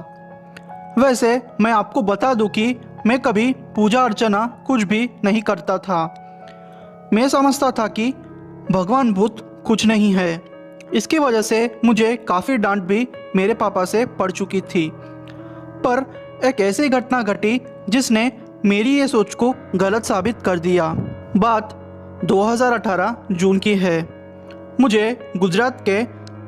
Speaker 1: वैसे मैं आपको बता दूं कि मैं कभी पूजा अर्चना कुछ भी नहीं करता था। मैं समझता था कि भगवान भूत कुछ नहीं है। इसकी वजह से मुझे काफ़ी डांट भी मेरे पापा से पड़ चुकी थी। पर एक ऐसी घटना घटी जिसने मेरी ये सोच को गलत साबित कर दिया। बात 2018 जून की है। मुझे गुजरात के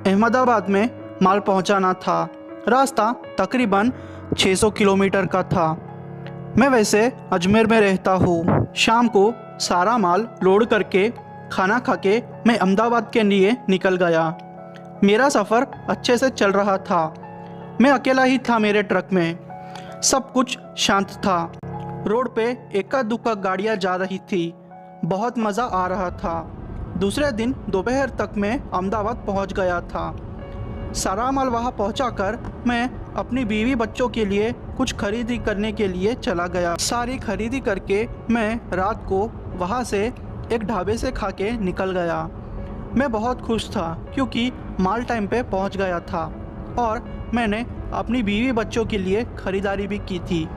Speaker 1: अहमदाबाद में माल पहुंचाना था। रास्ता तकरीबन 600 किलोमीटर का था। मैं वैसे अजमेर में रहता हूँ। शाम को सारा माल लोड करके खाना खा के मैं अहमदाबाद के लिए निकल गया। मेरा सफ़र अच्छे से चल रहा था। मैं अकेला ही था मेरे ट्रक में। सब कुछ शांत था। रोड पे एका दुक्का गाड़ियाँ जा रही थी। बहुत मज़ा आ रहा था। दूसरे दिन दोपहर तक मैं अहमदाबाद पहुंच गया था। सारा माल वहाँ पहुँचाकर मैं अपनी बीवी बच्चों के लिए कुछ खरीदी करने के लिए चला गया। सारी खरीदी करके मैं रात को वहाँ से एक ढाबे से खा के निकल गया। मैं बहुत खुश था क्योंकि माल टाइम पे पहुँच गया था और मैंने अपनी बीवी बच्चों के लिए ख़रीदारी भी की थी।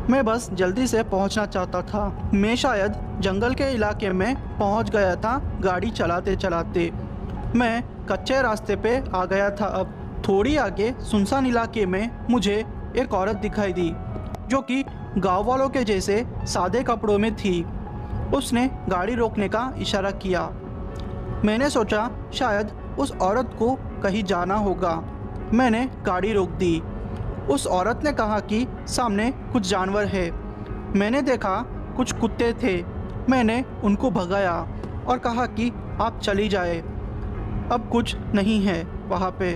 Speaker 1: मैं बस जल्दी से पहुंचना चाहता था। मैं शायद जंगल के इलाके में पहुंच गया था गाड़ी चलाते चलाते। मैं कच्चे रास्ते पे आ गया था। अब थोड़ी आगे सुनसान इलाके में मुझे एक औरत दिखाई दी जो कि गांव वालों के जैसे सादे कपड़ों में थी। उसने गाड़ी रोकने का इशारा किया। मैंने सोचा शायद उस औरत को कहीं जाना होगा। मैंने गाड़ी रोक दी। उस औरत ने कहा कि सामने कुछ जानवर है। मैंने देखा कुछ कुत्ते थे। मैंने उनको भगाया और कहा कि आप चली जाए, अब कुछ नहीं है वहाँ पे।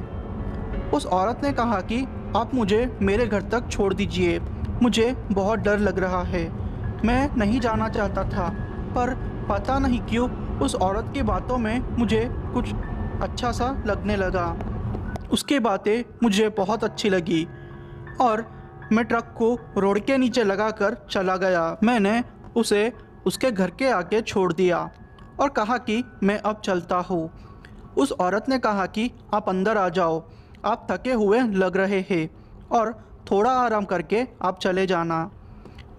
Speaker 1: उस औरत ने कहा कि आप मुझे मेरे घर तक छोड़ दीजिए, मुझे बहुत डर लग रहा है। मैं नहीं जाना चाहता था, पर पता नहीं क्यों उस औरत की बातों में मुझे कुछ अच्छा सा लगने लगा। उसकी बातें मुझे बहुत अच्छी लगी और मैं ट्रक को रोड के नीचे लगाकर चला गया। मैंने उसे उसके घर के आगे छोड़ दिया और कहा कि मैं अब चलता हूँ। उस औरत ने कहा कि आप अंदर आ जाओ, आप थके हुए लग रहे हैं और थोड़ा आराम करके आप चले जाना।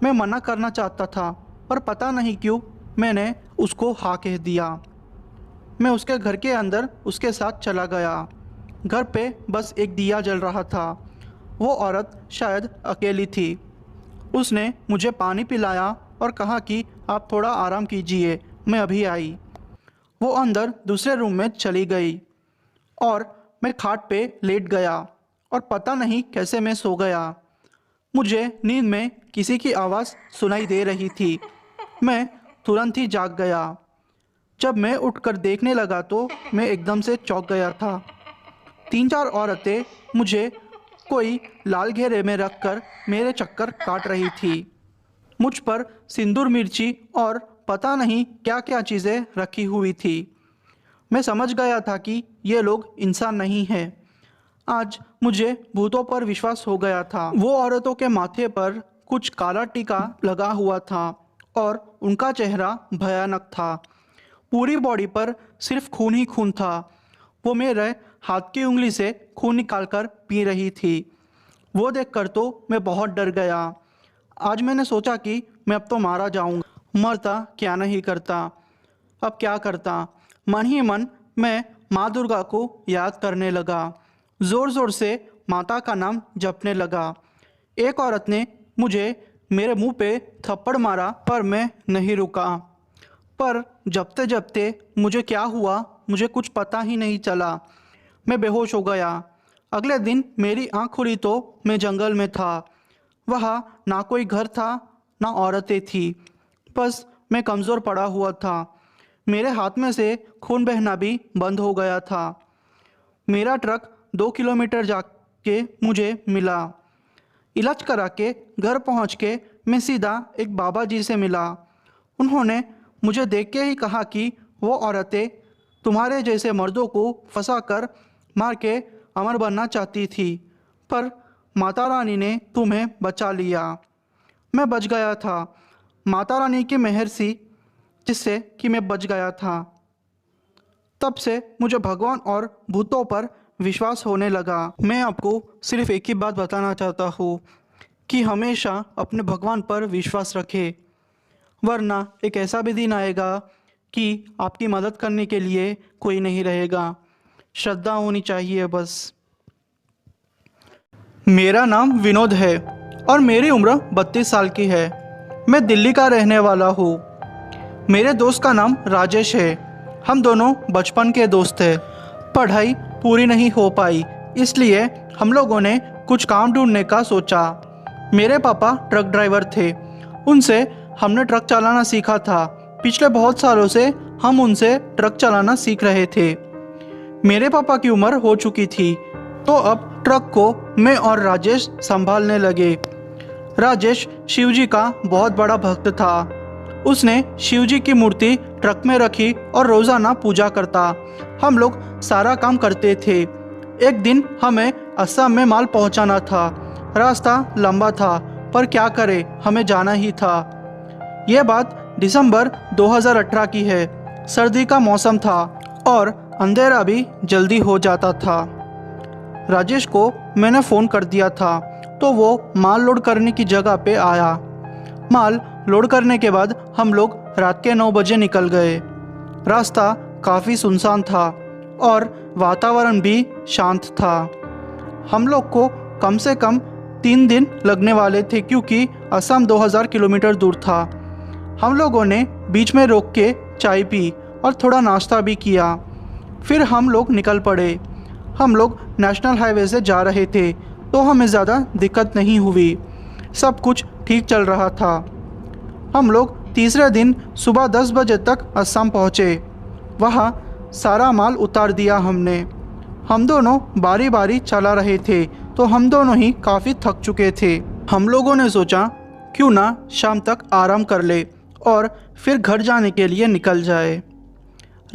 Speaker 1: मैं मना करना चाहता था, पर पता नहीं क्यों मैंने उसको हाँ कह दिया। मैं उसके घर के अंदर उसके साथ चला गया। घर पे बस एक दिया जल रहा था। वो औरत शायद अकेली थी। उसने मुझे पानी पिलाया और कहा कि आप थोड़ा आराम कीजिए, मैं अभी आई। वो अंदर दूसरे रूम में चली गई और मैं खाट पे लेट गया और पता नहीं कैसे मैं सो गया। मुझे नींद में किसी की आवाज़ सुनाई दे रही थी। मैं तुरंत ही जाग गया। जब मैं उठकर देखने लगा तो मैं एकदम से चौंक गया था। 3-4 औरतें मुझे कोई लाल घेरे में रखकर मेरे चक्कर काट रही थी। मुझ पर सिंदूर मिर्ची और पता नहीं क्या क्या चीज़ें रखी हुई थी। मैं समझ गया था कि ये लोग इंसान नहीं हैं। आज मुझे भूतों पर विश्वास हो गया था। वो औरतों के माथे पर कुछ काला टीका लगा हुआ था और उनका चेहरा भयानक था। पूरी बॉडी पर सिर्फ खून ही खून था। वो मेरे हाथ की उंगली से खून निकालकर पी रही थी। वो देखकर तो मैं बहुत डर गया। आज मैंने सोचा कि मैं अब तो मारा जाऊंगा, मरता क्या नहीं करता। अब क्या करता। मन ही मन मैं माँ दुर्गा को याद करने लगा। ज़ोर ज़ोर से माता का नाम जपने लगा। एक औरत ने मुझे मेरे मुंह पे थप्पड़ मारा पर मैं नहीं रुका। पर जपते जपते मुझे क्या हुआ मुझे कुछ पता ही नहीं चला। मैं बेहोश हो गया। अगले दिन मेरी आँख खुली तो मैं जंगल में था। वहाँ ना कोई घर था ना औरतें थी। बस मैं कमज़ोर पड़ा हुआ था। मेरे हाथ में से खून बहना भी बंद हो गया था। मेरा ट्रक 2 किलोमीटर जाके मुझे मिला। इलाज करा के घर पहुंच के मैं सीधा एक बाबा जी से मिला। उन्होंने मुझे देख के ही कहा कि वो औरतें तुम्हारे जैसे मर्दों को फंसाकर मार के अमर बनना चाहती थी, पर माता रानी ने तुम्हें बचा लिया। मैं बच गया था। माता रानी की मेहर सी जिससे कि मैं बच गया था। तब से मुझे भगवान और भूतों पर विश्वास होने लगा। मैं आपको सिर्फ एक ही बात बताना चाहता हूँ कि हमेशा अपने भगवान पर विश्वास रखें, वरना एक ऐसा भी दिन आएगा कि आपकी मदद करने के लिए कोई नहीं रहेगा। श्रद्धा होनी चाहिए बस। मेरा नाम विनोद है और मेरी उम्र 32 साल की है। मैं दिल्ली का रहने वाला हूँ। मेरे दोस्त का नाम राजेश है। हम दोनों बचपन के दोस्त थे। पढ़ाई पूरी नहीं हो पाई, इसलिए हम लोगों ने कुछ काम ढूंढने का सोचा। मेरे पापा ट्रक ड्राइवर थे। उनसे हमने ट्रक चलाना सीखा था। पिछले बहुत सालों से हम उनसे ट्रक चलाना सीख रहे थे। मेरे पापा की उम्र हो चुकी थी, तो अब ट्रक को मैं और राजेश संभालने लगे। राजेश शिवजी का बहुत बड़ा भक्त था। उसने शिवजी की मूर्ति ट्रक में रखी और रोज़ाना पूजा करता। हम लोग सारा काम करते थे। एक दिन हमें असम में माल पहुंचाना था। रास्ता लंबा था, पर क्या करें, हमें जाना ही था। यह बात दिसंबर 2018 की है। सर्दी का मौसम था और अंधेरा भी जल्दी हो जाता था। राजेश को मैंने फ़ोन कर दिया था, तो वो माल लोड करने की जगह पे आया। माल लोड करने के बाद हम लोग रात के 9 बजे निकल गए। रास्ता काफ़ी सुनसान था और वातावरण भी शांत था। हम लोग को कम से कम 3 दिन लगने वाले थे, क्योंकि असम 2000 किलोमीटर दूर था। हम लोगों ने बीच में रोक के चाय पी और थोड़ा नाश्ता भी किया। फिर हम लोग निकल पड़े। हम लोग नेशनल हाईवे से जा रहे थे, तो हमें ज़्यादा दिक्कत नहीं हुई। सब कुछ ठीक चल रहा था। हम लोग तीसरे दिन सुबह 10 बजे तक असम पहुँचे। वहाँ सारा माल उतार दिया हमने। हम दोनों बारी बारी चला रहे थे, तो हम दोनों ही काफ़ी थक चुके थे। हम लोगों ने सोचा क्यों ना शाम तक आराम कर ले और फिर घर जाने के लिए निकल जाए।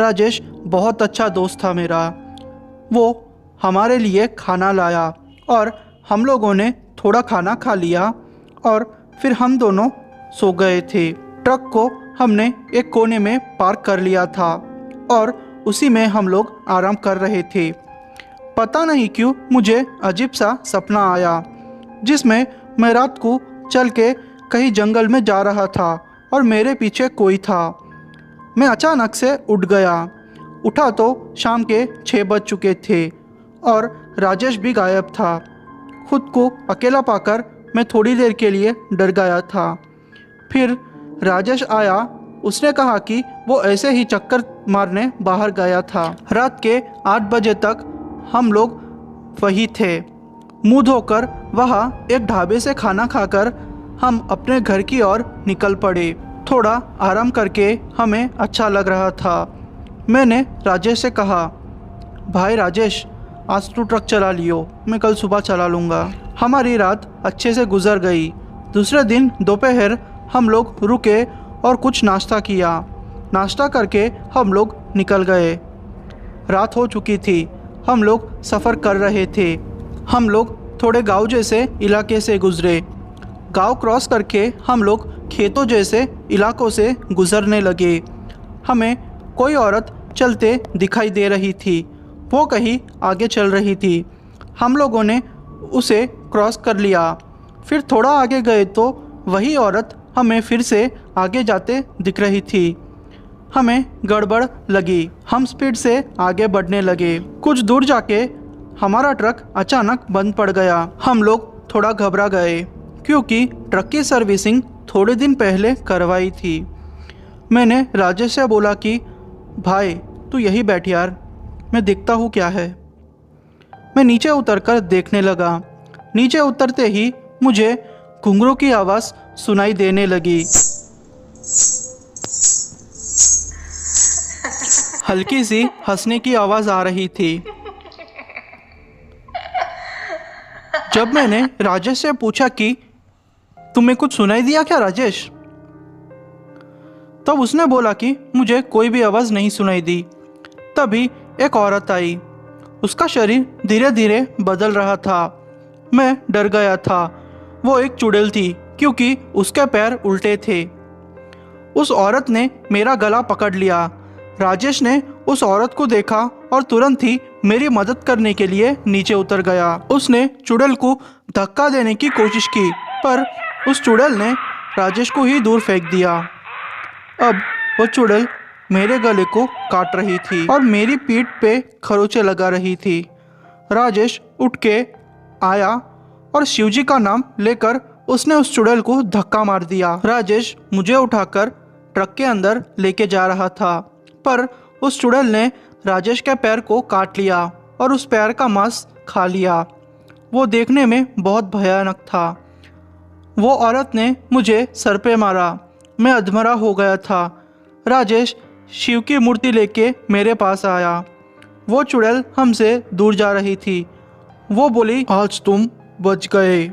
Speaker 1: राजेश बहुत अच्छा दोस्त था मेरा। वो हमारे लिए खाना लाया और हम लोगों ने थोड़ा खाना खा लिया और फिर हम दोनों सो गए थे। ट्रक को हमने एक कोने में पार्क कर लिया था और उसी में हम लोग आराम कर रहे थे। पता नहीं क्यों मुझे अजीब सा सपना आया, जिसमें मैं रात को चल के कहीं जंगल में जा रहा था और मेरे पीछे कोई था। मैं अचानक से उठ गया। उठा तो शाम के 6 बज चुके थे और राजेश भी गायब था। खुद को अकेला पाकर मैं थोड़ी देर के लिए डर गया था। फिर राजेश आया। उसने कहा कि वो ऐसे ही चक्कर मारने बाहर गया था। रात के 8 बजे तक हम लोग वही थे। मुंह धोकर वहाँ एक ढाबे से खाना खाकर हम अपने घर की ओर निकल पड़े। थोड़ा आराम करके हमें अच्छा लग रहा था। मैंने राजेश से कहा, भाई राजेश, आज तू ट्रक चला लियो, मैं कल सुबह चला लूँगा। हमारी रात अच्छे से गुजर गई। दूसरे दिन दोपहर हम लोग रुके और कुछ नाश्ता किया। नाश्ता करके हम लोग निकल गए। रात हो चुकी थी। हम लोग सफ़र कर रहे थे। हम लोग थोड़े गांव जैसे इलाके से गुजरे। गांव क्रॉस करके हम लोग खेतों जैसे इलाकों से गुजरने लगे। हमें कोई औरत चलते दिखाई दे रही थी। वो कहीं आगे चल रही थी। हम लोगों ने उसे क्रॉस कर लिया। फिर थोड़ा आगे गए तो वही औरत हमें फिर से आगे जाते दिख रही थी। हमें गड़बड़ लगी। हम स्पीड से आगे बढ़ने लगे। कुछ दूर जाके हमारा ट्रक अचानक बंद पड़ गया। हम लोग थोड़ा घबरा गए क्योंकि ट्रक की सर्विसिंग थोड़े दिन पहले करवाई थी। मैंने राजेश से बोला कि भाई तू यहीं बैठ यार, मैं देखता हूँ क्या है। मैं नीचे उतरकर देखने लगा। नीचे उतरते ही मुझे घुंघरू की आवाज़ सुनाई देने लगी। हल्की सी हंसने की आवाज़ आ रही थी। जब मैंने राजेश से पूछा कि तुम्हें कुछ सुनाई दिया क्या राजेश, तब उसने बोला कि मुझे कोई भी आवाज़ नहीं सुनाई दी। तभी एक औरत आई। उसका शरीर धीरे धीरे बदल रहा था। मैं डर गया था। वो एक चुड़ैल थी क्योंकि उसके पैर उल्टे थे। उस औरत ने मेरा गला पकड़ लिया। राजेश ने उस औरत को देखा और तुरंत ही मेरी मदद करने के लिए नीचे उतर गया। उसने चुड़ैल को धक्का देने की कोशिश की पर उस चुड़ैल ने राजेश को ही दूर फेंक दिया। अब वो चुड़ैल मेरे गले को काट रही थी और मेरी पीठ पे खरोंचे लगा रही थी। राजेश उठ के आया और शिवजी का नाम लेकर उसने उस चुड़ैल को धक्का मार दिया। राजेश मुझे उठाकर ट्रक के अंदर लेके जा रहा था पर उस चुड़ैल ने राजेश के पैर को काट लिया और उस पैर का मांस खा लिया। वो देखने में बहुत भयानक था। वो औरत ने मुझे सर पे मारा। मैं अधमरा हो गया था। राजेश शिव की मूर्ति लेके मेरे पास आया। वो चुड़ैल हमसे दूर जा रही थी। वो बोली, आज तुम बच गए,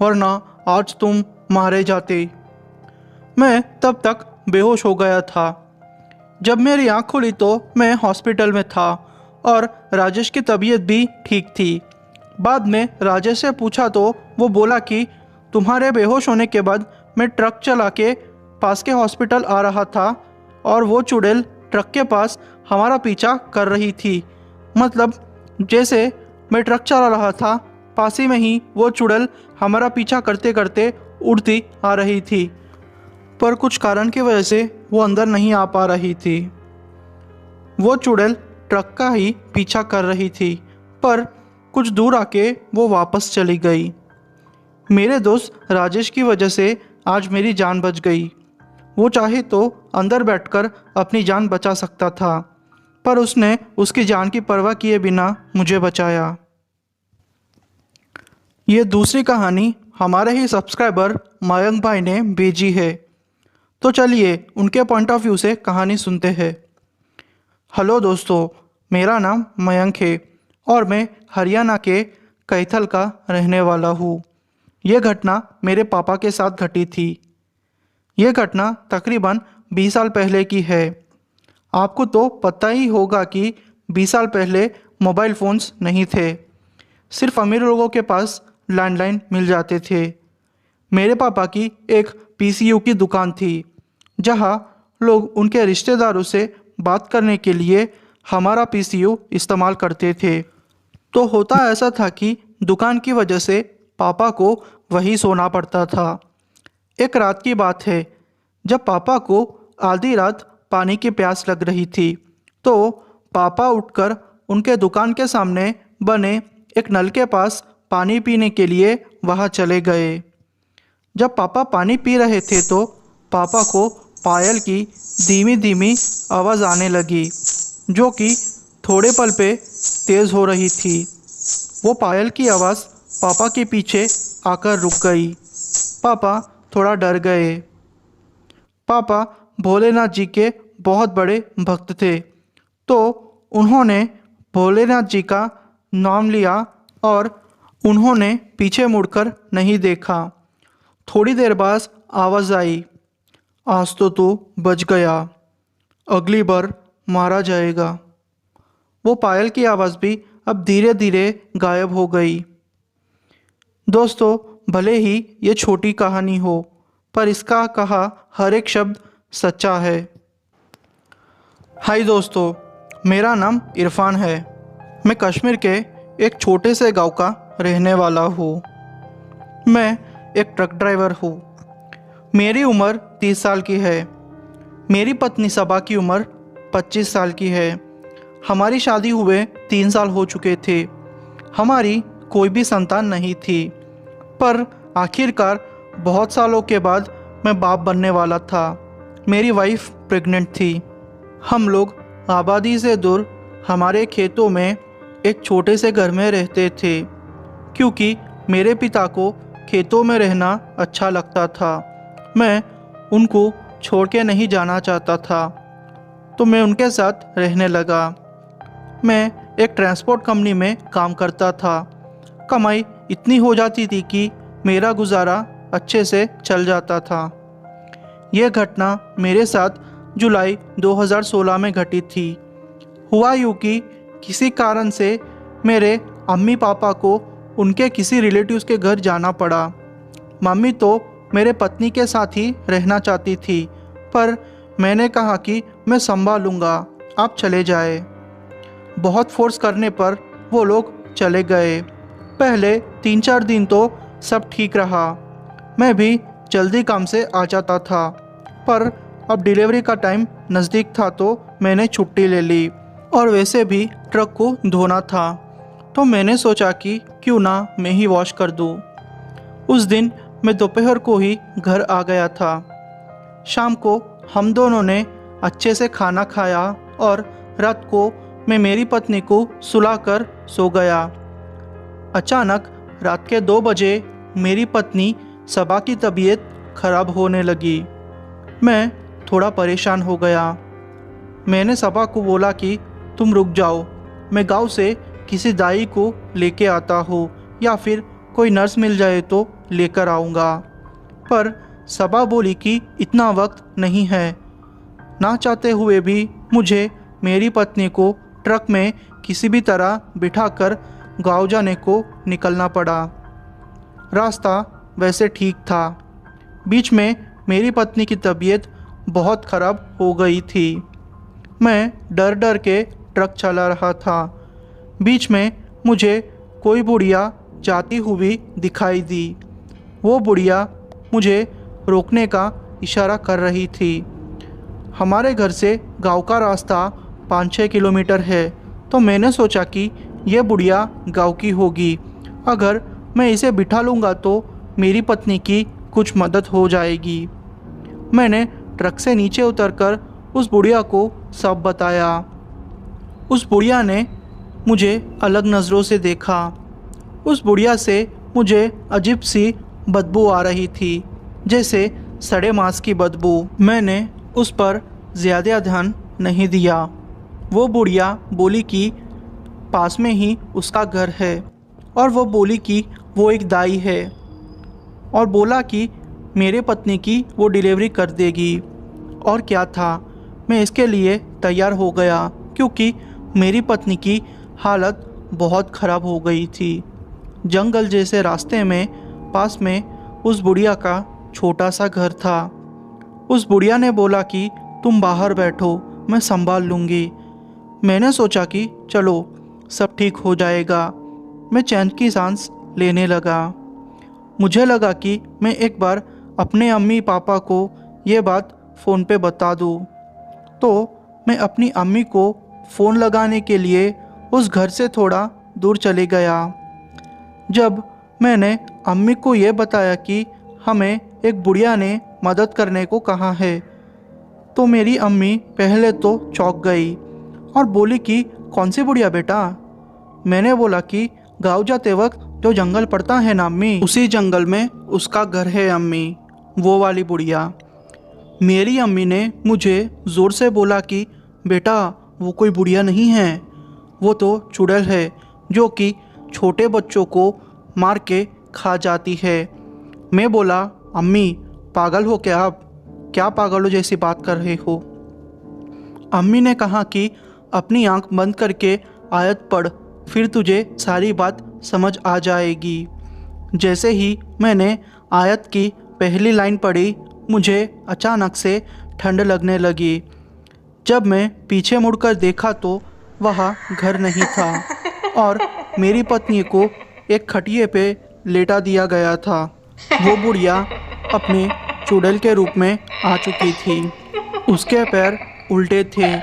Speaker 1: वरना आज तुम मारे जाते। मैं तब तक बेहोश हो गया था। जब मेरी आँख खुली तो मैं हॉस्पिटल में था और राजेश की तबीयत भी ठीक थी। बाद में राजेश से पूछा तो वो बोला कि तुम्हारे बेहोश होने के बाद मैं ट्रक चला के पास के हॉस्पिटल आ रहा था और वो चुड़ैल ट्रक के पास हमारा पीछा कर रही थी। मतलब जैसे मैं ट्रक चला रहा था, पास ही में ही वो चुड़ैल हमारा पीछा करते करते उड़ती आ रही थी, पर कुछ कारण की वजह से वो अंदर नहीं आ पा रही थी। वो चुड़ैल ट्रक का ही पीछा कर रही थी पर कुछ दूर आके वो वापस चली गई। मेरे दोस्त राजेश की वजह से आज मेरी जान बच गई। वो चाहे तो अंदर बैठकर अपनी जान बचा सकता था पर उसने उसकी जान की परवाह किए बिना मुझे बचाया। ये दूसरी कहानी हमारे ही सब्सक्राइबर मयंक भाई ने भेजी है, तो चलिए उनके पॉइंट ऑफ व्यू से कहानी सुनते हैं। हेलो दोस्तों, मेरा नाम मयंक है और मैं हरियाणा के कैथल का रहने वाला हूँ। यह घटना मेरे पापा के साथ घटी थी। यह घटना तकरीबन 20 साल पहले की है। आपको तो पता ही होगा कि 20 साल पहले मोबाइल फ़ोन्स नहीं थे। सिर्फ अमीर लोगों के पास लैंडलाइन मिल जाते थे। मेरे पापा की एक पीसीयू की दुकान थी जहां लोग उनके रिश्तेदारों से बात करने के लिए हमारा पीसीयू इस्तेमाल करते थे। तो होता ऐसा था कि दुकान की वजह से पापा को वहीं सोना पड़ता था। एक रात की बात है जब पापा को आधी रात पानी की प्यास लग रही थी तो पापा उठकर उनके दुकान के सामने बने एक नल के पास पानी पीने के लिए वहाँ चले गए। जब पापा पानी पी रहे थे तो पापा को पायल की धीमी धीमी आवाज़ आने लगी, जो कि थोड़े पल पे तेज़ हो रही थी। वो पायल की आवाज़ पापा के पीछे आकर रुक गई। पापा थोड़ा डर गए। पापा भोलेनाथ जी के बहुत बड़े भक्त थे, तो उन्होंने भोलेनाथ जी का नाम लिया और उन्होंने पीछे मुड़कर नहीं देखा। थोड़ी देर बाद आवाज़ आई, आज तो तू बच गया, अगली बार मारा जाएगा। वो पायल की आवाज़ भी अब धीरे धीरे गायब हो गई। दोस्तों, भले ही ये छोटी कहानी हो, पर इसका कहा हर एक शब्द सच्चा है। हाय दोस्तों, मेरा नाम इरफान है। मैं कश्मीर के एक छोटे से गांव का रहने वाला हूँ। मैं एक ट्रक ड्राइवर हूँ। मेरी उम्र 30 साल की है। मेरी पत्नी सबा की उम्र 25 साल की है। हमारी शादी हुए 3 साल हो चुके थे। हमारी कोई भी संतान नहीं थी, पर आखिरकार बहुत सालों के बाद मैं बाप बनने वाला था। मेरी वाइफ प्रेग्नेंट थी। हम लोग आबादी से दूर हमारे खेतों में एक छोटे से घर में रहते थे, क्योंकि मेरे पिता को खेतों में रहना अच्छा लगता था। मैं उनको छोड़ के नहीं जाना चाहता था, तो मैं उनके साथ रहने लगा। मैं एक ट्रांसपोर्ट कंपनी में काम करता था। कमाई इतनी हो जाती थी कि मेरा गुजारा अच्छे से चल जाता था। यह घटना मेरे साथ जुलाई 2016 में घटी थी। हुआ यूँ कि किसी कारण से मेरे अम्मी पापा को उनके किसी रिलेटिव्स के घर जाना पड़ा। मम्मी तो मेरे पत्नी के साथ ही रहना चाहती थी, पर मैंने कहा कि मैं संभालूंगा, आप चले जाए। बहुत फोर्स करने पर वो लोग चले गए। पहले 3-4 दिन तो सब ठीक रहा। मैं भी जल्दी काम से आ जाता था, पर अब डिलीवरी का टाइम नज़दीक था तो मैंने छुट्टी ले ली। और वैसे भी ट्रक को धोना था, तो मैंने सोचा कि क्यों ना मैं ही वॉश कर दूँ। उस दिन मैं दोपहर को ही घर आ गया था। शाम को हम दोनों ने अच्छे से खाना खाया और रात को मैं मेरी पत्नी को सुलाकर सो गया। अचानक रात के 2 बजे मेरी पत्नी सबा की तबीयत खराब होने लगी। मैं थोड़ा परेशान हो गया। मैंने सबा को बोला कि तुम रुक जाओ, मैं गांव से किसी दाई को लेके आता हूँ या फिर कोई नर्स मिल जाए तो लेकर आऊँगा। पर सबा बोली कि इतना वक्त नहीं है। ना चाहते हुए भी मुझे मेरी पत्नी को ट्रक में किसी भी तरह बिठाकर गांव जाने को निकलना पड़ा। रास्ता वैसे ठीक था, बीच में मेरी पत्नी की तबीयत बहुत ख़राब हो गई थी। मैं डर डर के ट्रक चला रहा था। बीच में मुझे कोई बुढ़िया जाती हुई दिखाई दी। वो बुढ़िया मुझे रोकने का इशारा कर रही थी। हमारे घर से गांव का रास्ता 5-6 किलोमीटर है, तो मैंने सोचा कि यह बुढ़िया गांव की होगी। अगर मैं इसे बिठा लूँगा तो मेरी पत्नी की कुछ मदद हो जाएगी। मैंने ट्रक से नीचे उतरकर उस बुढ़िया को सब बताया। उस बुढ़िया ने मुझे अलग नज़रों से देखा। उस बुढ़िया से मुझे अजीब सी बदबू आ रही थी, जैसे सड़े मांस की बदबू। मैंने उस पर ज़्यादा ध्यान नहीं दिया। वो बुढ़िया बोली कि पास में ही उसका घर है, और वो बोली कि वो एक दाई है, और बोला कि मेरे पत्नी की वो डिलीवरी कर देगी। और क्या था, मैं इसके लिए तैयार हो गया, क्योंकि मेरी पत्नी की हालत बहुत ख़राब हो गई थी। जंगल जैसे रास्ते में पास में उस बुढ़िया का छोटा सा घर था। उस बुढ़िया ने बोला कि तुम बाहर बैठो, मैं संभाल लूँगी। मैंने सोचा कि चलो सब ठीक हो जाएगा। मैं चैन की सांस लेने लगा। मुझे लगा कि मैं एक बार अपने अम्मी पापा को ये बात फ़ोन पे बता दूँ। तो मैं अपनी अम्मी को फ़ोन लगाने के लिए उस घर से थोड़ा दूर चले गया। जब मैंने अम्मी को ये बताया कि हमें एक बुढ़िया ने मदद करने को कहा है, तो मेरी अम्मी पहले तो चौंक गई और बोली कि कौन सी बुढ़िया बेटा। मैंने बोला कि गाँव जाते वक्त जो जंगल पड़ता है ना अम्मी, उसी जंगल में उसका घर है अम्मी, वो वाली बुढ़िया। मेरी अम्मी ने मुझे ज़ोर से बोला कि बेटा वो कोई बुढ़िया नहीं है, वो तो चुड़ैल है जो कि छोटे बच्चों को मार के खा जाती है। मैं बोला अम्मी पागल हो क्या आप, क्या पागलों जैसी बात कर रहे हो। अम्मी ने कहा कि अपनी आंख बंद करके आयत पढ़, फिर तुझे सारी बात समझ आ जाएगी। जैसे ही मैंने आयत की पहली लाइन पढ़ी, मुझे अचानक से ठंड लगने लगी। जब मैं पीछे मुड़कर देखा तो वहाँ घर नहीं था और मेरी पत्नी को एक खटिए पे लेटा दिया गया था। वो बुढ़िया अपने चुड़ैल के रूप में आ चुकी थी। उसके पैर उल्टे थे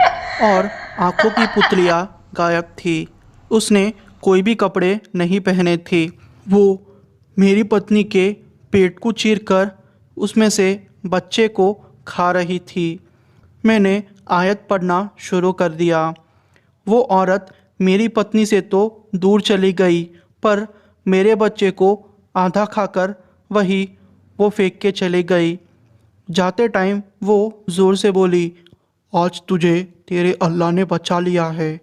Speaker 1: और आंखों की पुतलियाँ गायब थी। उसने कोई भी कपड़े नहीं पहने थे। वो मेरी पत्नी के पेट को चीरकर उसमें से बच्चे को खा रही थी। मैंने आयत पढ़ना शुरू कर दिया। वो औरत मेरी पत्नी से तो दूर चली गई, पर मेरे बच्चे को आधा खाकर वो फेंक के चली गई। जाते टाइम वो ज़ोर से बोली, आज तुझे तेरे अल्लाह ने बचा लिया है,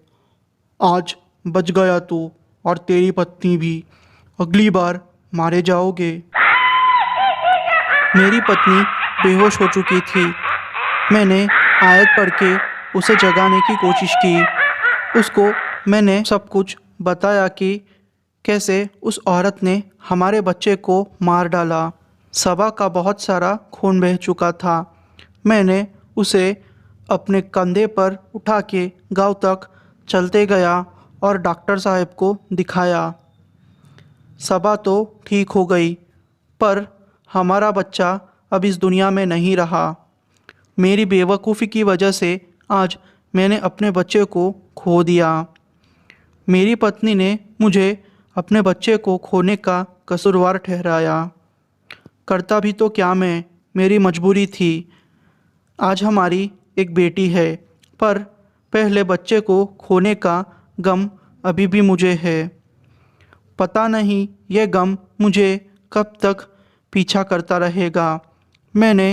Speaker 1: आज बच गया तू और तेरी पत्नी भी, अगली बार मारे जाओगे। मेरी पत्नी बेहोश हो चुकी थी। मैंने आयत पढ़ के उसे जगाने की कोशिश की। उसको मैंने सब कुछ बताया कि कैसे उस औरत ने हमारे बच्चे को मार डाला। सबा का बहुत सारा खून बह चुका था। मैंने उसे अपने कंधे पर उठा के गांव तक चलते गया और डॉक्टर साहब को दिखाया। सबा तो ठीक हो गई, पर हमारा बच्चा अब इस दुनिया में नहीं रहा। मेरी बेवकूफ़ी की वजह से आज मैंने अपने बच्चे को खो दिया। मेरी पत्नी ने मुझे अपने बच्चे को खोने का कसूरवार ठहराया। करता भी तो क्या मैं, मेरी मजबूरी थी। आज हमारी एक बेटी है, पर पहले बच्चे को खोने का गम अभी भी मुझे है। पता नहीं यह गम मुझे कब तक पीछा करता रहेगा। मैंने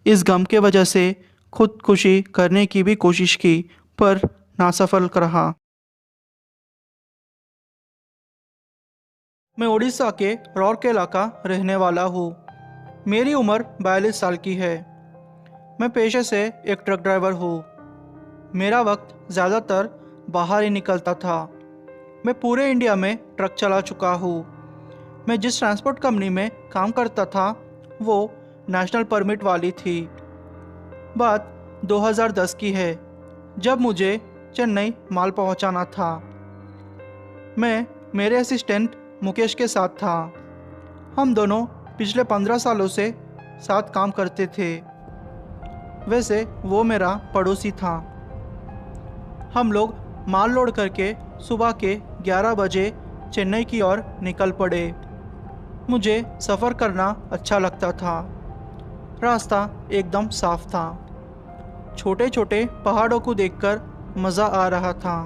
Speaker 1: इस गम के वजह से खुदकुशी करने की भी कोशिश की, पर नासफल रहा। मैं उड़ीसा के राउरकेला का रहने वाला हूँ। मेरी उम्र 42 साल की है। मैं पेशे से एक ट्रक ड्राइवर हूँ। मेरा वक्त ज़्यादातर बाहर ही निकलता था। मैं पूरे इंडिया में ट्रक चला चुका हूँ। मैं जिस ट्रांसपोर्ट कंपनी में काम करता था वो नेशनल परमिट वाली थी। बात 2010 की है, जब मुझे चेन्नई माल पहुंचाना था। मैं मेरे असिस्टेंट मुकेश के साथ था। हम दोनों पिछले 15 सालों से साथ काम करते थे। वैसे वो मेरा पड़ोसी था। हम लोग माल लोड करके सुबह के 11 बजे चेन्नई की ओर निकल पड़े। मुझे सफ़र करना अच्छा लगता था। रास्ता एकदम साफ था। छोटे छोटे पहाड़ों को देखकर मज़ा आ रहा था।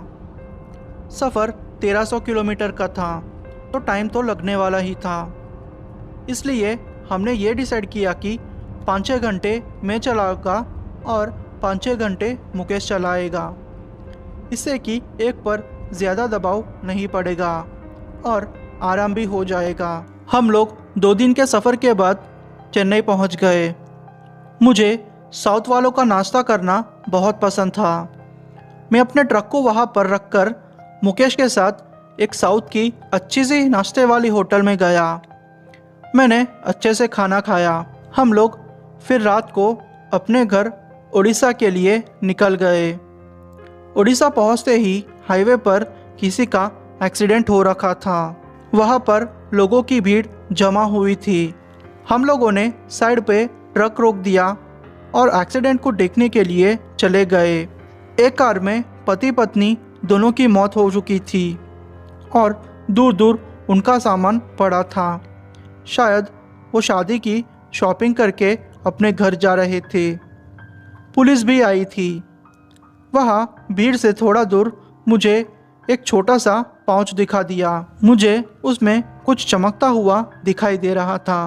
Speaker 1: सफ़र 1300 किलोमीटर का था, तो टाइम तो लगने वाला ही था। इसलिए हमने ये डिसाइड किया कि 5-6 घंटे मैं चलाऊँगा और 5-6 घंटे मुकेश चलाएगा। इससे कि एक पर ज़्यादा दबाव नहीं पड़ेगा और आराम भी हो जाएगा। हम लोग 2 दिन के सफ़र के बाद चेन्नई पहुंच गए। मुझे साउथ वालों का नाश्ता करना बहुत पसंद था। मैं अपने ट्रक को वहां पर रखकर मुकेश के साथ एक साउथ की अच्छी सी नाश्ते वाली होटल में गया। मैंने अच्छे से खाना खाया। हम लोग फिर रात को अपने घर उड़ीसा के लिए निकल गए। उड़ीसा पहुंचते ही हाईवे पर किसी का एक्सीडेंट हो रखा था। वहां पर लोगों की भीड़ जमा हुई थी। हम लोगों ने साइड पे ट्रक रोक दिया और एक्सीडेंट को देखने के लिए चले गए। एक कार में पति पत्नी दोनों की मौत हो चुकी थी और दूर दूर उनका सामान पड़ा था। शायद वो शादी की शॉपिंग करके अपने घर जा रहे थे। पुलिस भी आई थी। वहाँ भीड़ से थोड़ा दूर मुझे एक छोटा सा पाउच दिखा दिया। मुझे उसमें कुछ चमकता हुआ दिखाई दे रहा था।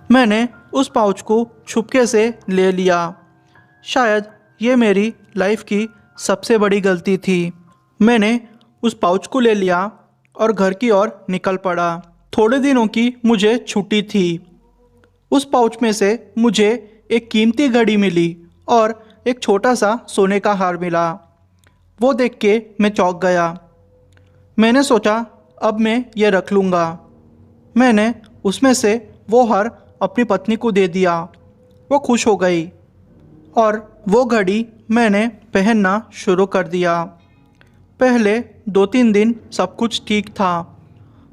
Speaker 1: मैंने उस पाउच को छुपके से ले लिया। शायद ये मेरी लाइफ की सबसे बड़ी गलती थी। मैंने उस पाउच को ले लिया और घर की ओर निकल पड़ा। थोड़े दिनों की मुझे छुट्टी थी। उस पाउच में से मुझे एक कीमती घड़ी मिली और एक छोटा सा सोने का हार मिला। वो देख के मैं चौंक गया। मैंने सोचा अब मैं ये रख लूँगा। मैंने उसमें से वो हार अपनी पत्नी को दे दिया। वो खुश हो गई और वो घड़ी मैंने पहनना शुरू कर दिया। पहले 2-3 दिन सब कुछ ठीक था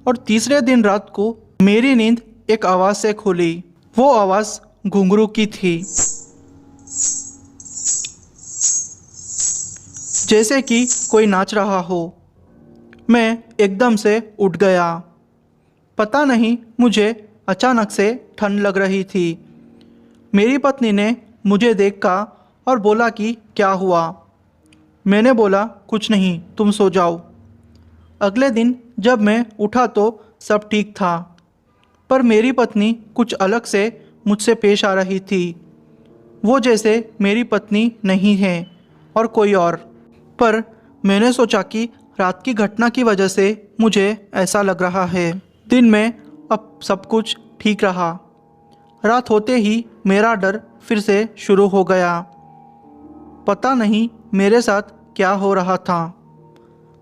Speaker 1: और तीसरे दिन रात को मेरी नींद एक आवाज़ से खुली। वो आवाज़ घुंघरू की थी, जैसे कि कोई नाच रहा हो। मैं एकदम से उठ गया। पता नहीं मुझे अचानक से ठंड लग रही थी। मेरी पत्नी ने मुझे देखा और बोला कि क्या हुआ। मैंने बोला कुछ नहीं, तुम सो जाओ। अगले दिन जब मैं उठा तो सब ठीक था, पर मेरी पत्नी कुछ अलग से मुझसे पेश आ रही थी। वो जैसे मेरी पत्नी नहीं है और कोई और। पर मैंने सोचा कि रात की घटना की वजह से मुझे ऐसा लग रहा है। दिन में अब सब कुछ ठीक रहा। रात होते ही मेरा डर फिर से शुरू हो गया। पता नहीं मेरे साथ क्या हो रहा था।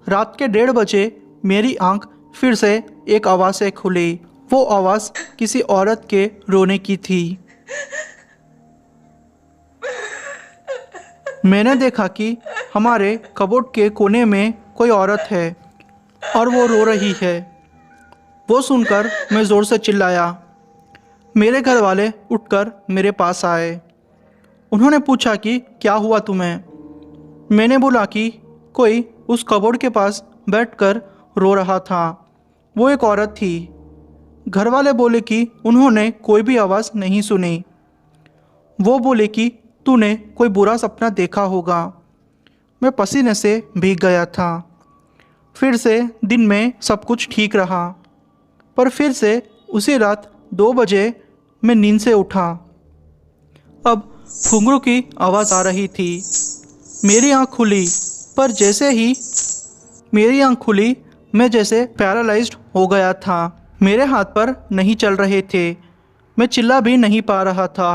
Speaker 1: रात के 1:30 बजे मेरी आंख फिर से एक आवाज़ से खुली। वो आवाज़ किसी औरत के रोने की थी। मैंने देखा कि हमारे कबोर्ड के कोने में कोई औरत है और वो रो रही है। वो सुनकर मैं ज़ोर से चिल्लाया। मेरे घर वाले उठकर मेरे पास आए। उन्होंने पूछा कि क्या हुआ तुम्हें। मैंने बोला कि कोई उस कबोर्ड के पास बैठकर रो रहा था। वो एक औरत थी। घर वाले बोले कि उन्होंने कोई भी आवाज़ नहीं सुनी। वो बोले कि तूने कोई बुरा सपना देखा होगा। मैं पसीने से भीग गया था। फिर से दिन में सब कुछ ठीक रहा, पर फिर से उसी रात 2 बजे मैं नींद से उठा। अब घुंघरू की आवाज़ आ रही थी। मेरी आँख खुली, पर जैसे ही मेरी आँख खुली मैं जैसे पैरालाइज्ड हो गया था। मेरे हाथ पर नहीं चल रहे थे। मैं चिल्ला भी नहीं पा रहा था।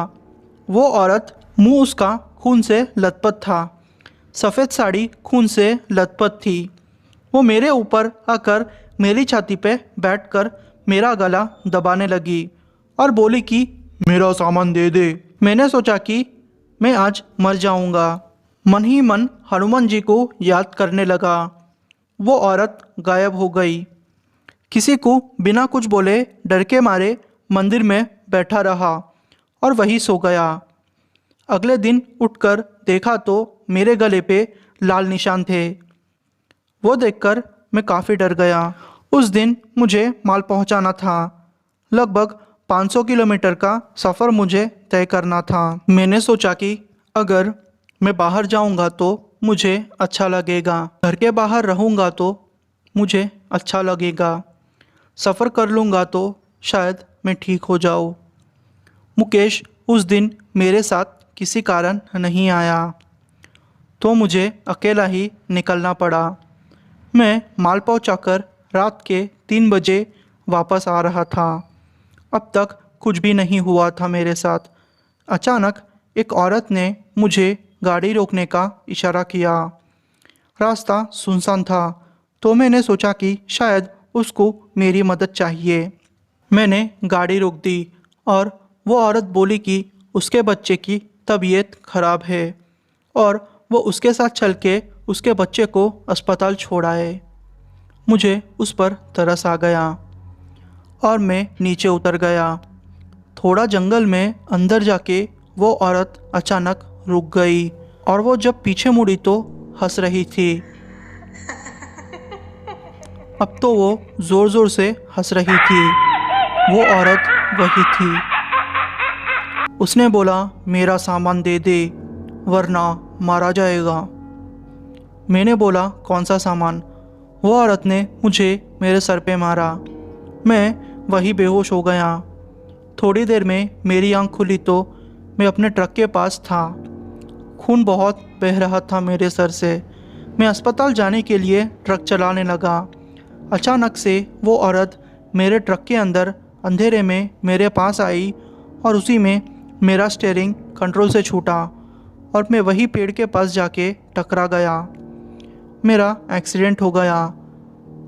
Speaker 1: वो औरत, मुंह उसका खून से लथपथ था। सफ़ेद साड़ी खून से लथपथ थी। वो मेरे ऊपर आकर मेरी छाती पे बैठकर मेरा गला दबाने लगी और बोली कि मेरा सामान दे दे। मैंने सोचा कि मैं आज मर जाऊंगा। मन ही मन हनुमान जी को याद करने लगा। वो औरत गायब हो गई। किसी को बिना कुछ बोले डर के मारे मंदिर में बैठा रहा और वहीं सो गया। अगले दिन उठकर देखा तो मेरे गले पे लाल निशान थे। वो देखकर मैं काफ़ी डर गया। उस दिन मुझे माल पहुंचाना था। लगभग 500 किलोमीटर का सफ़र मुझे तय करना था। मैंने सोचा कि अगर मैं बाहर जाऊंगा तो मुझे अच्छा लगेगा, घर के बाहर रहूंगा तो मुझे अच्छा लगेगा, सफ़र कर लूँगा तो शायद मैं ठीक हो जाऊँ। मुकेश उस दिन मेरे साथ किसी कारण नहीं आया, तो मुझे अकेला ही निकलना पड़ा। मैं माल पहुंचाकर रात के 3 बजे वापस आ रहा था। अब तक कुछ भी नहीं हुआ था मेरे साथ। अचानक एक औरत ने मुझे गाड़ी रोकने का इशारा किया। रास्ता सुनसान था, तो मैंने सोचा कि शायद उसको मेरी मदद चाहिए। मैंने गाड़ी रोक दी और वो औरत बोली कि उसके बच्चे की तबीयत खराब है और वो उसके साथ चल के उसके बच्चे को अस्पताल छोड़ आए। मुझे उस पर तरस आ गया और मैं नीचे उतर गया। थोड़ा जंगल में अंदर जाके वो औरत अचानक रुक गई और वो जब पीछे मुड़ी तो हंस रही थी। अब तो वो ज़ोर ज़ोर से हंस रही थी। वो औरत वही थी। उसने बोला, मेरा सामान दे दे वरना मारा जाएगा। मैंने बोला, कौन सा सामान? वो औरत ने मुझे मेरे सर पे मारा। मैं वही बेहोश हो गया। थोड़ी देर में मेरी आंख खुली तो मैं अपने ट्रक के पास था। खून बहुत बह रहा था मेरे सर से। मैं अस्पताल जाने के लिए ट्रक चलाने लगा। अचानक से वो औरत मेरे ट्रक के अंदर अंधेरे में मेरे पास आई और उसी में मेरा स्टीयरिंग कंट्रोल से छूटा और मैं वही पेड़ के पास जाके टकरा गया। मेरा एक्सीडेंट हो गया,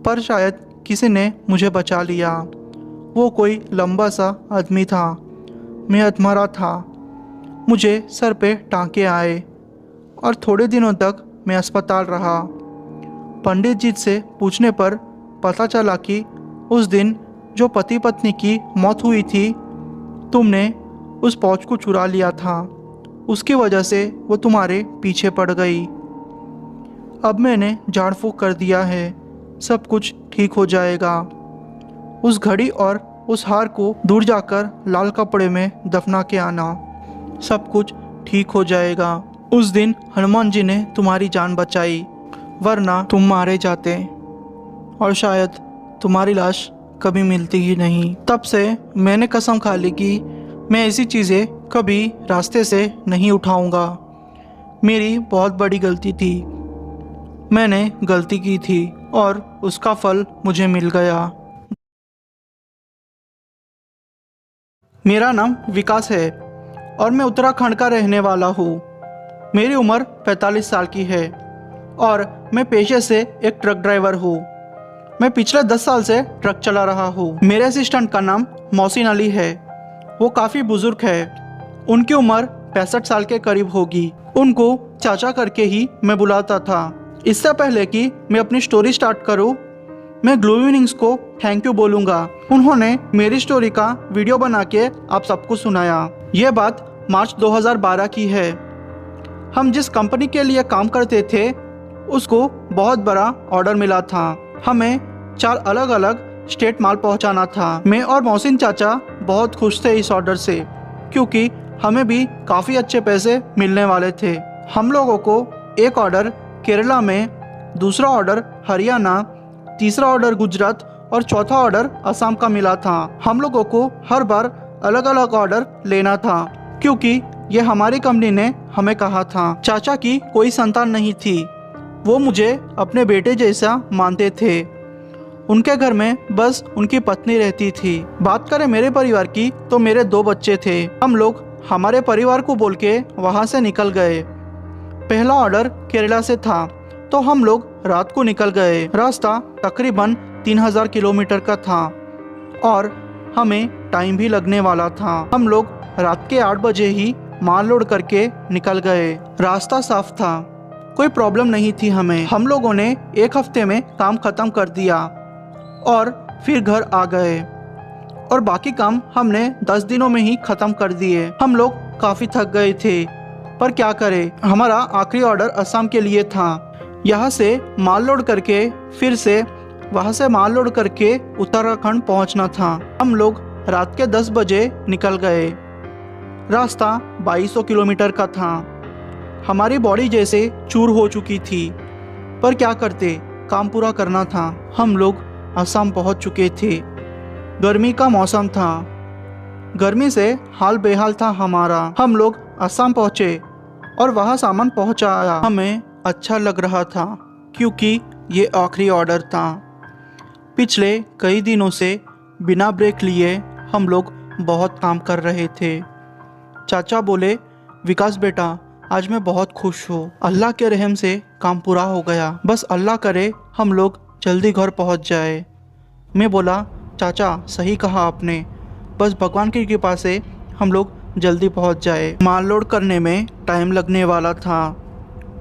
Speaker 1: पर शायद किसी ने मुझे बचा लिया। वो कोई लंबा सा आदमी था। मैं अधमरा था। मुझे सर पे टांके आए और थोड़े दिनों तक मैं अस्पताल रहा। पंडित जी से पूछने पर पता चला कि उस दिन जो पति पत्नी की मौत हुई थी, तुमने उस पौच को चुरा लिया था। उसकी वजह से वो तुम्हारे पीछे पड़ गई। अब मैंने झाड़ फूँक कर दिया है, सब कुछ ठीक हो जाएगा। उस घड़ी और उस हार को दूर जाकर लाल कपड़े में दफना के आना, सब कुछ ठीक हो जाएगा। उस दिन हनुमान जी ने तुम्हारी जान बचाई, वरना तुम मारे जाते और शायद तुम्हारी लाश कभी मिलती ही नहीं। तब से मैंने कसम खा ली कि मैं ऐसी चीज़ें कभी रास्ते से नहीं उठाऊंगा। मेरी बहुत बड़ी गलती थी। मैंने गलती की थी और उसका फल मुझे मिल गया। मेरा नाम विकास है और मैं उत्तराखंड का रहने वाला हूँ। मेरी उम्र 45 साल की है और मैं पेशे से एक ट्रक ड्राइवर हूँ। मैं पिछले 10 साल से ट्रक चला रहा हूँ। मेरे असिस्टेंट का नाम मोहसिन अली है। वो काफ़ी बुजुर्ग है। उनकी उम्र 65 साल के करीब होगी। उनको चाचा करके ही मैं बुलाता था। इससे पहले कि मैं अपनी स्टोरी स्टार्ट करूं, मैं ग्लूविनिंग्स को थैंक यू बोलूँगा। उन्होंने मेरी स्टोरी का वीडियो बना के आप सबको सुनाया। ये बात मार्च 2012 की है। हम जिस कंपनी के लिए काम करते थे, उसको बहुत बड़ा ऑर्डर मिला था। हमें 4 अलग अलग स्टेट माल पहुंचाना था। मैं और मोहसिन चाचा बहुत खुश थे इस ऑर्डर से, क्योंकि हमें भी काफ़ी अच्छे पैसे मिलने वाले थे। हम लोगों को एक ऑर्डर केरला में, दूसरा ऑर्डर हरियाणा, तीसरा ऑर्डर गुजरात और चौथा ऑर्डर असम का मिला था। हम लोगों को हर बार अलग अलग ऑर्डर लेना था, क्योंकि ये हमारी कंपनी ने हमें कहा था। चाचा की कोई संतान नहीं थी। वो मुझे अपने बेटे जैसा मानते थे। उनके घर में बस उनकी पत्नी रहती थी। बात करें मेरे परिवार की, तो मेरे 2 बच्चे थे। हम लोग हमारे परिवार को बोल के वहाँ से निकल गए। पहला ऑर्डर केरला से था, तो हम लोग रात को निकल गए। रास्ता तकरीबन 3000 किलोमीटर का था और हमें टाइम भी लगने वाला था। हम लोग रात के 8 बजे ही माल लोड करके निकल गए। रास्ता साफ था, कोई प्रॉब्लम नहीं थी हमें। हम लोगों ने 1 हफ्ते में काम खत्म कर दिया और फिर घर आ गए और बाकी काम हमने 10 दिनों में ही खत्म कर दिए। हम लोग काफ़ी थक गए थे, पर क्या करें, हमारा आखिरी ऑर्डर असम के लिए था। यहाँ से माल लोड करके फिर से वहाँ से माल लोड करके उत्तराखंड पहुँचना था। हम लोग रात के 10 बजे निकल गए। रास्ता 2200 किलोमीटर का था। हमारी बॉडी जैसे चूर हो चुकी थी, पर क्या करते, काम पूरा करना था। हम लोग असम पहुँच चुके थे। गर्मी का मौसम था। गर्मी से हाल बेहाल था हमारा। हम लोग असम पहुँचे और वहाँ सामान पहुँचाया। हमें अच्छा लग रहा था, क्योंकि ये आखिरी ऑर्डर था। पिछले कई दिनों से बिना ब्रेक लिए हम लोग बहुत काम कर रहे थे। चाचा बोले, विकास बेटा, आज मैं बहुत खुश हूँ। अल्लाह के रहम से काम पूरा हो गया। बस अल्लाह करे हम लोग जल्दी घर पहुँच जाए। मैं बोला, चाचा सही कहा आपने, बस भगवान की कृपा से हम लोग जल्दी पहुंच जाए। माल लोड करने में टाइम लगने वाला था।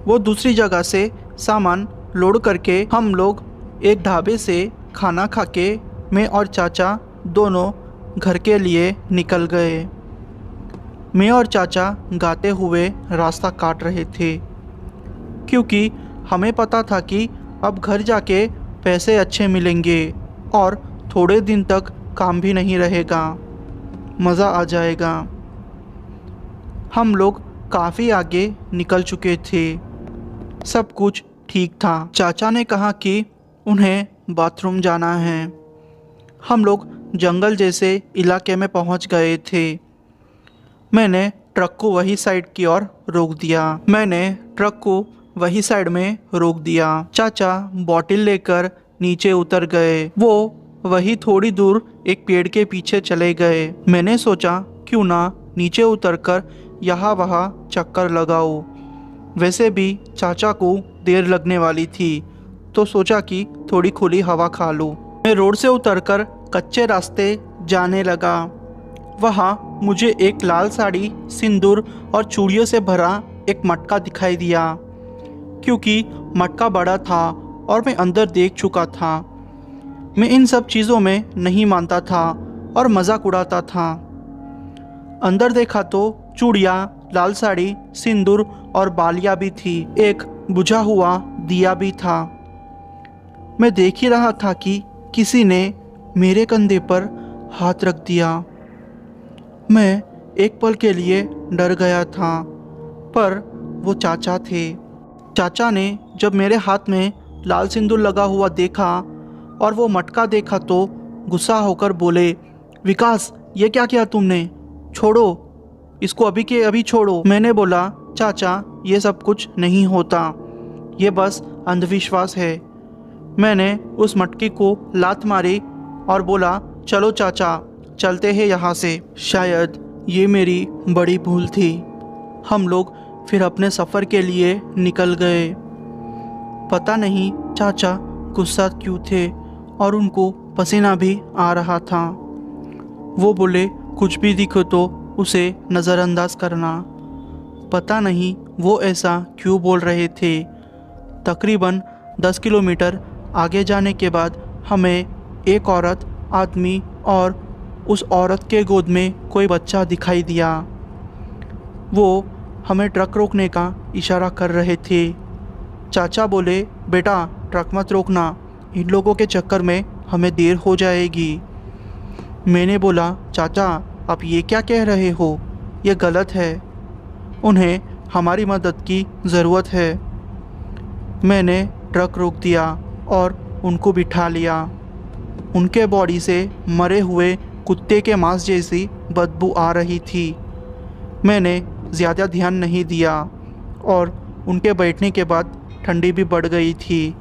Speaker 1: वो दूसरी जगह से सामान लोड करके हम लोग एक ढाबे से खाना खा के मैं और चाचा दोनों घर के लिए निकल गए। मैं और चाचा गाते हुए रास्ता काट रहे थे, क्योंकि हमें पता था कि अब घर जाके पैसे अच्छे मिलेंगे और थोड़े दिन तक काम भी नहीं रहेगा, मज़ा आ जाएगा। हम लोग काफ़ी आगे निकल चुके थे, सब कुछ ठीक था। चाचा ने कहा कि उन्हें बाथरूम जाना है। हम लोग जंगल जैसे इलाके में पहुंच गए थे। मैंने ट्रक को वही साइड की ओर रोक दिया। चाचा बॉटल लेकर नीचे उतर गए। वो वही थोड़ी दूर एक पेड़ के पीछे चले गए। मैंने सोचा क्यों ना नीचे उतरकर यहाँ वहाँ चक्कर लगाऊं। वैसे भी चाचा को देर लगने वाली थी, तो सोचा कि थोड़ी खुली हवा खा लूं। मैं रोड से उतरकर कच्चे रास्ते जाने लगा। वहाँ मुझे एक लाल साड़ी, सिंदूर और चूड़ियों से भरा एक मटका दिखाई दिया। क्योंकि मटका बड़ा था और मैं अंदर देख चुका था, मैं इन सब चीज़ों में नहीं मानता था और मजाक उड़ाता था। अंदर देखा तो चूड़ियाँ, लाल साड़ी, सिंदूर और बालियाँ भी थी। एक बुझा हुआ दिया भी था। मैं देख ही रहा था कि किसी ने मेरे कंधे पर हाथ रख दिया। मैं एक पल के लिए डर गया था, पर वो चाचा थे। चाचा ने जब मेरे हाथ में लाल सिंदूर लगा हुआ देखा और वो मटका देखा तो गुस्सा होकर बोले, विकास, ये क्या किया तुमने? छोड़ो इसको, अभी के अभी छोड़ो। मैंने बोला, चाचा ये सब कुछ नहीं होता, ये बस अंधविश्वास है। मैंने उस मटके को लात मारी और बोला, चलो चाचा, चलते हैं यहाँ से। शायद ये मेरी बड़ी भूल थी। हम लोग फिर अपने सफ़र के लिए निकल गए। पता नहीं चाचा गुस्सा क्यों थे और उनको पसीना भी आ रहा था। वो बोले, कुछ भी दिखो तो उसे नज़रअंदाज करना। पता नहीं वो ऐसा क्यों बोल रहे थे। तकरीबन 10 किलोमीटर आगे जाने के बाद हमें एक औरत, आदमी और उस औरत के गोद में कोई बच्चा दिखाई दिया। वो हमें ट्रक रोकने का इशारा कर रहे थे। चाचा बोले, बेटा ट्रक मत रोकना, इन लोगों के चक्कर में हमें देर हो जाएगी। मैंने बोला, चाचा आप ये क्या कह रहे हो, ये गलत है, उन्हें हमारी मदद की ज़रूरत है। मैंने ट्रक रोक दिया और उनको बिठा लिया। उनके बॉडी से मरे हुए कुत्ते के मांस जैसी बदबू आ रही थी। मैंने ज़्यादा ध्यान नहीं दिया और उनके बैठने के बाद ठंडी भी बढ़ गई थी।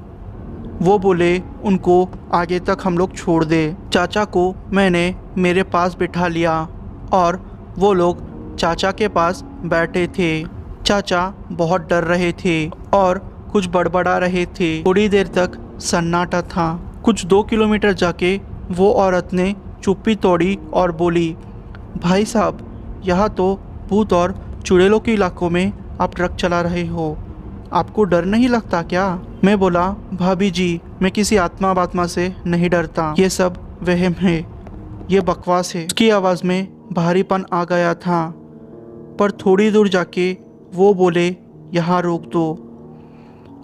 Speaker 1: वो बोले, उनको आगे तक हम लोग छोड़ दे। चाचा को मैंने मेरे पास बिठा लिया और वो लोग चाचा के पास बैठे थे। चाचा बहुत डर रहे थे और कुछ बड़बड़ा रहे थे। थोड़ी देर तक सन्नाटा था। कुछ 2 किलोमीटर जाके वो औरत ने चुप्पी तोड़ी और बोली, भाई साहब, यहाँ तो भूत और चुड़ैलों के इलाकों में आप ट्रक चला रहे हो, आपको डर नहीं लगता क्या? मैं बोला, भाभी जी, मैं किसी आत्मा से नहीं डरता, ये सब वहम है, ये बकवास है। उसकी आवाज़ में भारीपन आ गया था। पर थोड़ी दूर जाके वो बोले, यहाँ रोक दो।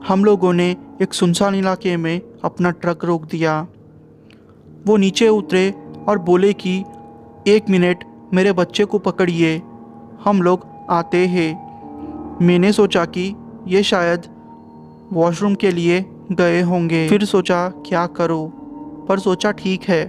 Speaker 1: हम लोगों ने एक सुनसान इलाके में अपना ट्रक रोक दिया। वो नीचे उतरे और बोले कि 1 मिनट, मेरे बच्चे को पकड़िए, हम लोग आते हैं। मैंने सोचा कि ये शायद वॉशरूम के लिए गए होंगे। फिर सोचा क्या करूं, पर सोचा ठीक है।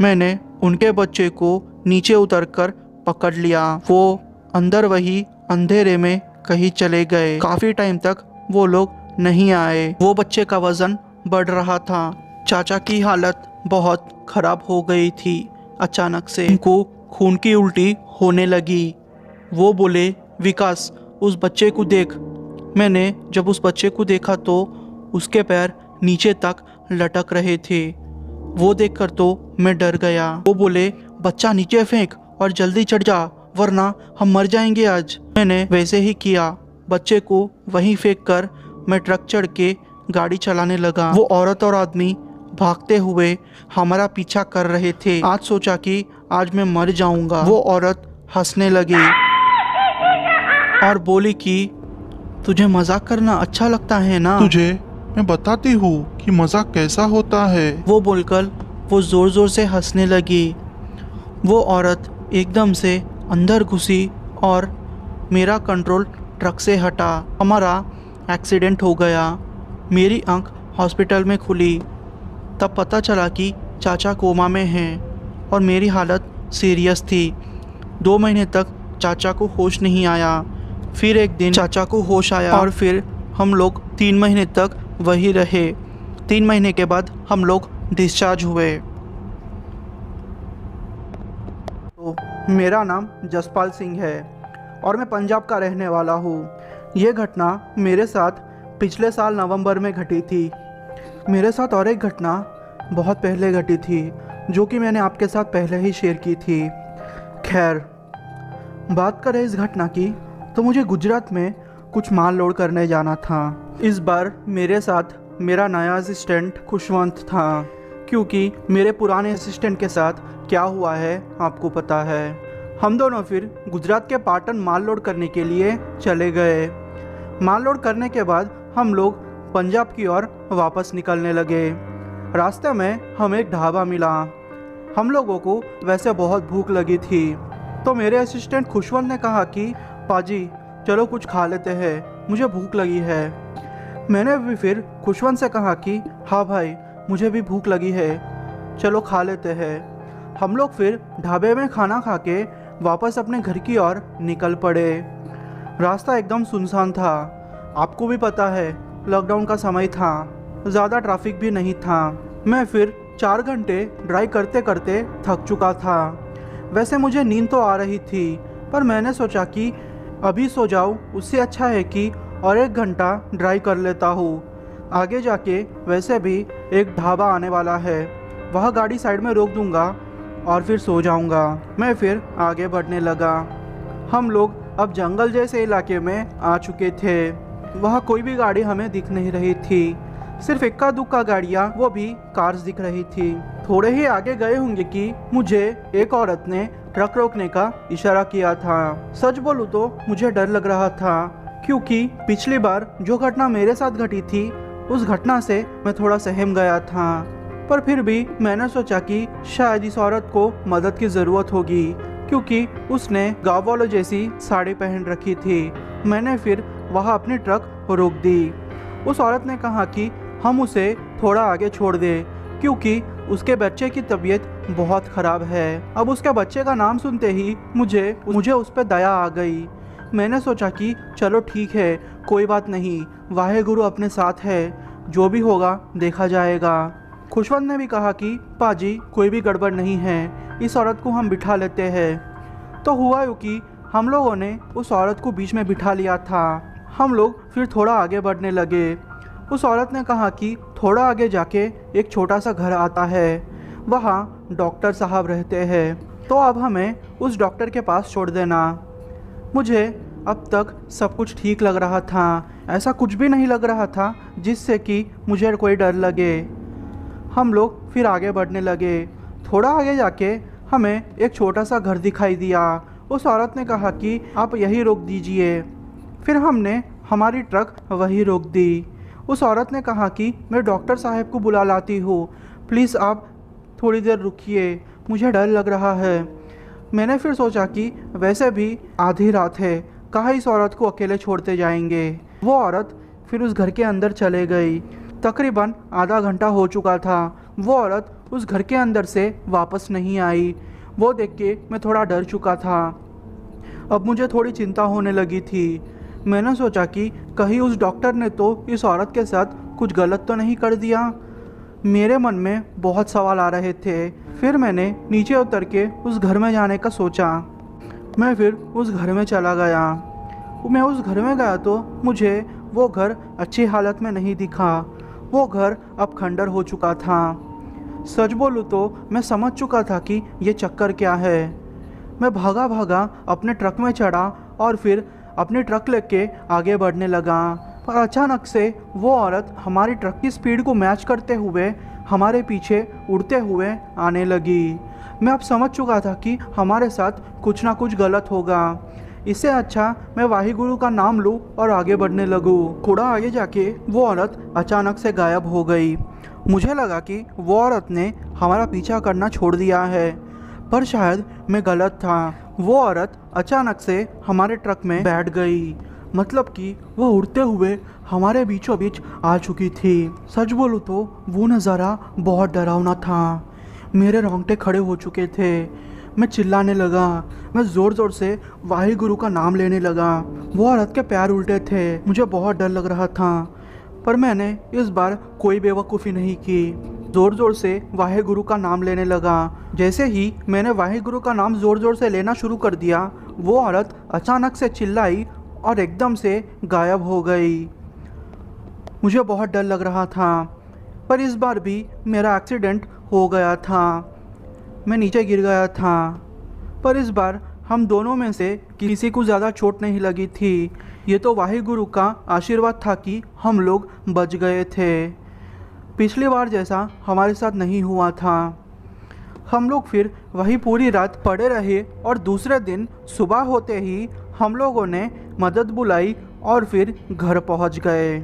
Speaker 1: मैंने उनके बच्चे को नीचे उतरकर पकड़ लिया। वो अंदर वही अंधेरे में कहीं चले गए। काफ़ी टाइम तक वो लोग नहीं आए। वो बच्चे का वज़न बढ़ रहा था। चाचा की हालत बहुत ख़राब हो गई थी। अचानक से उनको खून की उल्टी होने लगी। वो बोले, विकास, उस बच्चे को देख। मैंने जब उस बच्चे को देखा तो उसके पैर नीचे तक लटक रहे थे। वो देखकर तो मैं डर गया। वो बोले, बच्चा नीचे फेंक और जल्दी चढ़ जा, वरना हम मर जाएंगे आज। मैंने वैसे ही किया। बच्चे को वहीं फेंक कर मैं ट्रक चढ़ के गाड़ी चलाने लगा। वो औरत और आदमी भागते हुए हमारा पीछा कर रहे थे। आज सोचा कि आज मैं मर जाऊंगा। वो औरत हंसने लगी और बोली कि तुझे मजाक करना अच्छा लगता है ना।
Speaker 2: तुझे मैं बताती हूँ कि मजाक कैसा होता है।
Speaker 1: वो बोलकर वो ज़ोर ज़ोर से हंसने लगी। वो औरत एकदम से अंदर घुसी और मेरा कंट्रोल ट्रक से हटा। हमारा एक्सीडेंट हो गया। मेरी आंख हॉस्पिटल में खुली। तब पता चला कि चाचा कोमा में हैं और मेरी हालत सीरियस थी। 2 महीने तक चाचा को होश नहीं आया। फिर एक दिन चाचा को होश आया और फिर हम लोग 3 महीने तक वही रहे। 3 महीने के बाद हम लोग डिस्चार्ज हुए। तो मेरा नाम जसपाल सिंह है और मैं पंजाब का रहने वाला हूँ। ये घटना मेरे साथ पिछले साल नवंबर में घटी थी। मेरे साथ और एक घटना बहुत पहले घटी थी जो कि मैंने आपके साथ पहले ही शेयर की थी। खैर, बात करें इस घटना की तो मुझे गुजरात में कुछ माल लोड करने जाना था। इस बार मेरे साथ मेरा नया असिस्टेंट खुशवंत था, क्योंकि मेरे पुराने असिस्टेंट के साथ क्या हुआ है आपको पता है। हम दोनों फिर गुजरात के पाटन माल लोड करने के लिए चले गए। माल लोड करने के बाद हम लोग पंजाब की ओर वापस निकलने लगे। रास्ते में हमें एक ढाबा मिला। हम लोगों को वैसे बहुत भूख लगी थी, तो मेरे असिस्टेंट खुशवंत ने कहा कि पाजी चलो कुछ खा लेते हैं, मुझे भूख लगी है। मैंने भी फिर खुशवंत से कहा कि हाँ भाई, मुझे भी भूख लगी है, चलो खा लेते हैं। हम लोग फिर ढाबे में खाना खा के वापस अपने घर की ओर निकल पड़े। रास्ता एकदम सुनसान था। आपको भी पता है लॉकडाउन का समय था, ज़्यादा ट्रैफिक भी नहीं था। मैं फिर 4 घंटे ड्राइव करते करते थक चुका था। वैसे मुझे नींद तो आ रही थी, पर मैंने सोचा कि अभी सो जाऊँ उससे अच्छा है कि और 1 घंटा ड्राइव कर लेता हूँ। आगे जाके वैसे भी एक ढाबा आने वाला है, वह गाड़ी साइड में रोक दूंगा और फिर सो जाऊंगा। मैं फिर आगे बढ़ने लगा। हम लोग अब जंगल जैसे इलाके में आ चुके थे। वहाँ कोई भी गाड़ी हमें दिख नहीं रही थी, सिर्फ इक्का दुक्का गाड़ियाँ, वो भी कार्स दिख रही थी। थोड़े ही आगे गए होंगे कि मुझे एक औरत ने ट्रक रोकने का इशारा किया था। सच बोलूँ तो मुझे डर लग रहा था, क्योंकि पिछली बार जो घटना मेरे साथ घटी थी उस घटना से मैं थोड़ा सहम गया था। पर फिर भी मैंने सोचा कि शायद इस औरत को मदद की ज़रूरत होगी, क्योंकि उसने गाँव वालों जैसी साड़ी पहन रखी थी। मैंने फिर वहाँ अपनी ट्रक रोक दी। उस औरत ने कहा कि हम उसे थोड़ा आगे छोड़ दें, क्योंकि उसके बच्चे की तबीयत बहुत ख़राब है। अब उसके बच्चे का नाम सुनते ही मुझे उस पर दया आ गई। मैंने सोचा कि चलो ठीक है, कोई बात नहीं, वाहेगुरु अपने साथ है, जो भी होगा देखा जाएगा। खुशवंत ने भी कहा कि पाजी कोई भी गड़बड़ नहीं है, इस औरत को हम बिठा लेते हैं। तो हुआ यूँ कि हम लोगों ने उस औरत को बीच में बिठा लिया था। हम लोग फिर थोड़ा आगे बढ़ने लगे। उस औरत ने कहा कि थोड़ा आगे जाके एक छोटा सा घर आता है, वहाँ डॉक्टर साहब रहते हैं, तो अब हमें उस डॉक्टर के पास छोड़ देना। मुझे अब तक सब कुछ ठीक लग रहा था, ऐसा कुछ भी नहीं लग रहा था जिससे कि मुझे कोई डर लगे। हम लोग फिर आगे बढ़ने लगे। थोड़ा आगे जाके हमें एक छोटा सा घर दिखाई दिया। उस औरत ने कहा कि आप यहीं रोक दीजिए। फिर हमने हमारी ट्रक वहीं रोक दी। उस औरत ने कहा कि मैं डॉक्टर साहब को बुला लाती हूँ, प्लीज़ आप थोड़ी देर रुकिए, मुझे डर लग रहा है। मैंने फिर सोचा कि वैसे भी आधी रात है, कहाँ इस औरत को अकेले छोड़ते जाएंगे। वो औरत फिर उस घर के अंदर चले गई। तकरीबन आधा घंटा हो चुका था। वो औरत उस घर के अंदर से वापस नहीं आई। वो देख के मैं थोड़ा डर चुका था। अब मुझे थोड़ी चिंता होने लगी थी। मैंने सोचा कि कहीं उस डॉक्टर ने तो इस औरत के साथ कुछ गलत तो नहीं कर दिया। मेरे मन में बहुत सवाल आ रहे थे। फिर मैंने नीचे उतर के उस घर में जाने का सोचा। मैं फिर उस घर में चला गया। मैं उस घर में गया तो मुझे वो घर अच्छी हालत में नहीं दिखा। वो घर अब खंडर हो चुका था। सच बोलूँ तो मैं समझ चुका था कि ये चक्कर क्या है। मैं भागा भागा अपने ट्रक में चढ़ा और फिर अपनी ट्रक लेके आगे बढ़ने लगा। पर अचानक से वो औरत हमारी ट्रक की स्पीड को मैच करते हुए हमारे पीछे उड़ते हुए आने लगी। मैं अब समझ चुका था कि हमारे साथ कुछ ना कुछ गलत होगा। इससे अच्छा मैं वाहिगुरु का नाम लूँ और आगे बढ़ने लगूँ। थोड़ा आगे जाके वो औरत अचानक से गायब हो गई। मुझे लगा कि वो औरत ने हमारा पीछा करना छोड़ दिया है, पर शायद मैं गलत था। वो औरत अचानक से हमारे ट्रक में बैठ गई, मतलब कि वो उड़ते हुए हमारे बीचों बीच आ चुकी थी। सच बोलूँ तो वो नज़ारा बहुत डरावना था। मेरे रोंगटे खड़े हो चुके थे। मैं चिल्लाने लगा, मैं ज़ोर ज़ोर से वाहिगुरु का नाम लेने लगा। वो औरत के पैर उल्टे थे। मुझे बहुत डर लग रहा था, पर मैंने इस बार कोई बेवकूफ़ी नहीं की। ज़ोर ज़ोर से वाहिगुरु का नाम लेने लगा। जैसे ही मैंने वाहिगुरु का नाम ज़ोर ज़ोर से लेना शुरू कर दिया, वो औरत अचानक से चिल्लाई और एकदम से गायब हो गई। मुझे बहुत डर लग रहा था, पर इस बार भी मेरा एक्सीडेंट हो गया था। मैं नीचे गिर गया था, पर इस बार हम दोनों में से किसी को ज़्यादा चोट नहीं लगी थी। ये तो वाहिगुरु का आशीर्वाद था कि हम लोग बच गए थे। पिछली बार जैसा हमारे साथ नहीं हुआ था। हम लोग फिर वही पूरी रात पड़े रहे और दूसरे दिन सुबह होते ही हम लोगों ने मदद बुलाई और फिर घर पहुंच गए।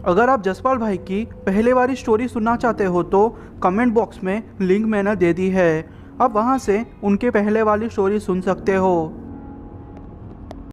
Speaker 1: अगर आप जसपाल भाई की पहले वाली स्टोरी सुनना चाहते हो तो कमेंट बॉक्स में लिंक मैंने दे दी है, आप वहां से उनके पहले वाली स्टोरी सुन सकते हो।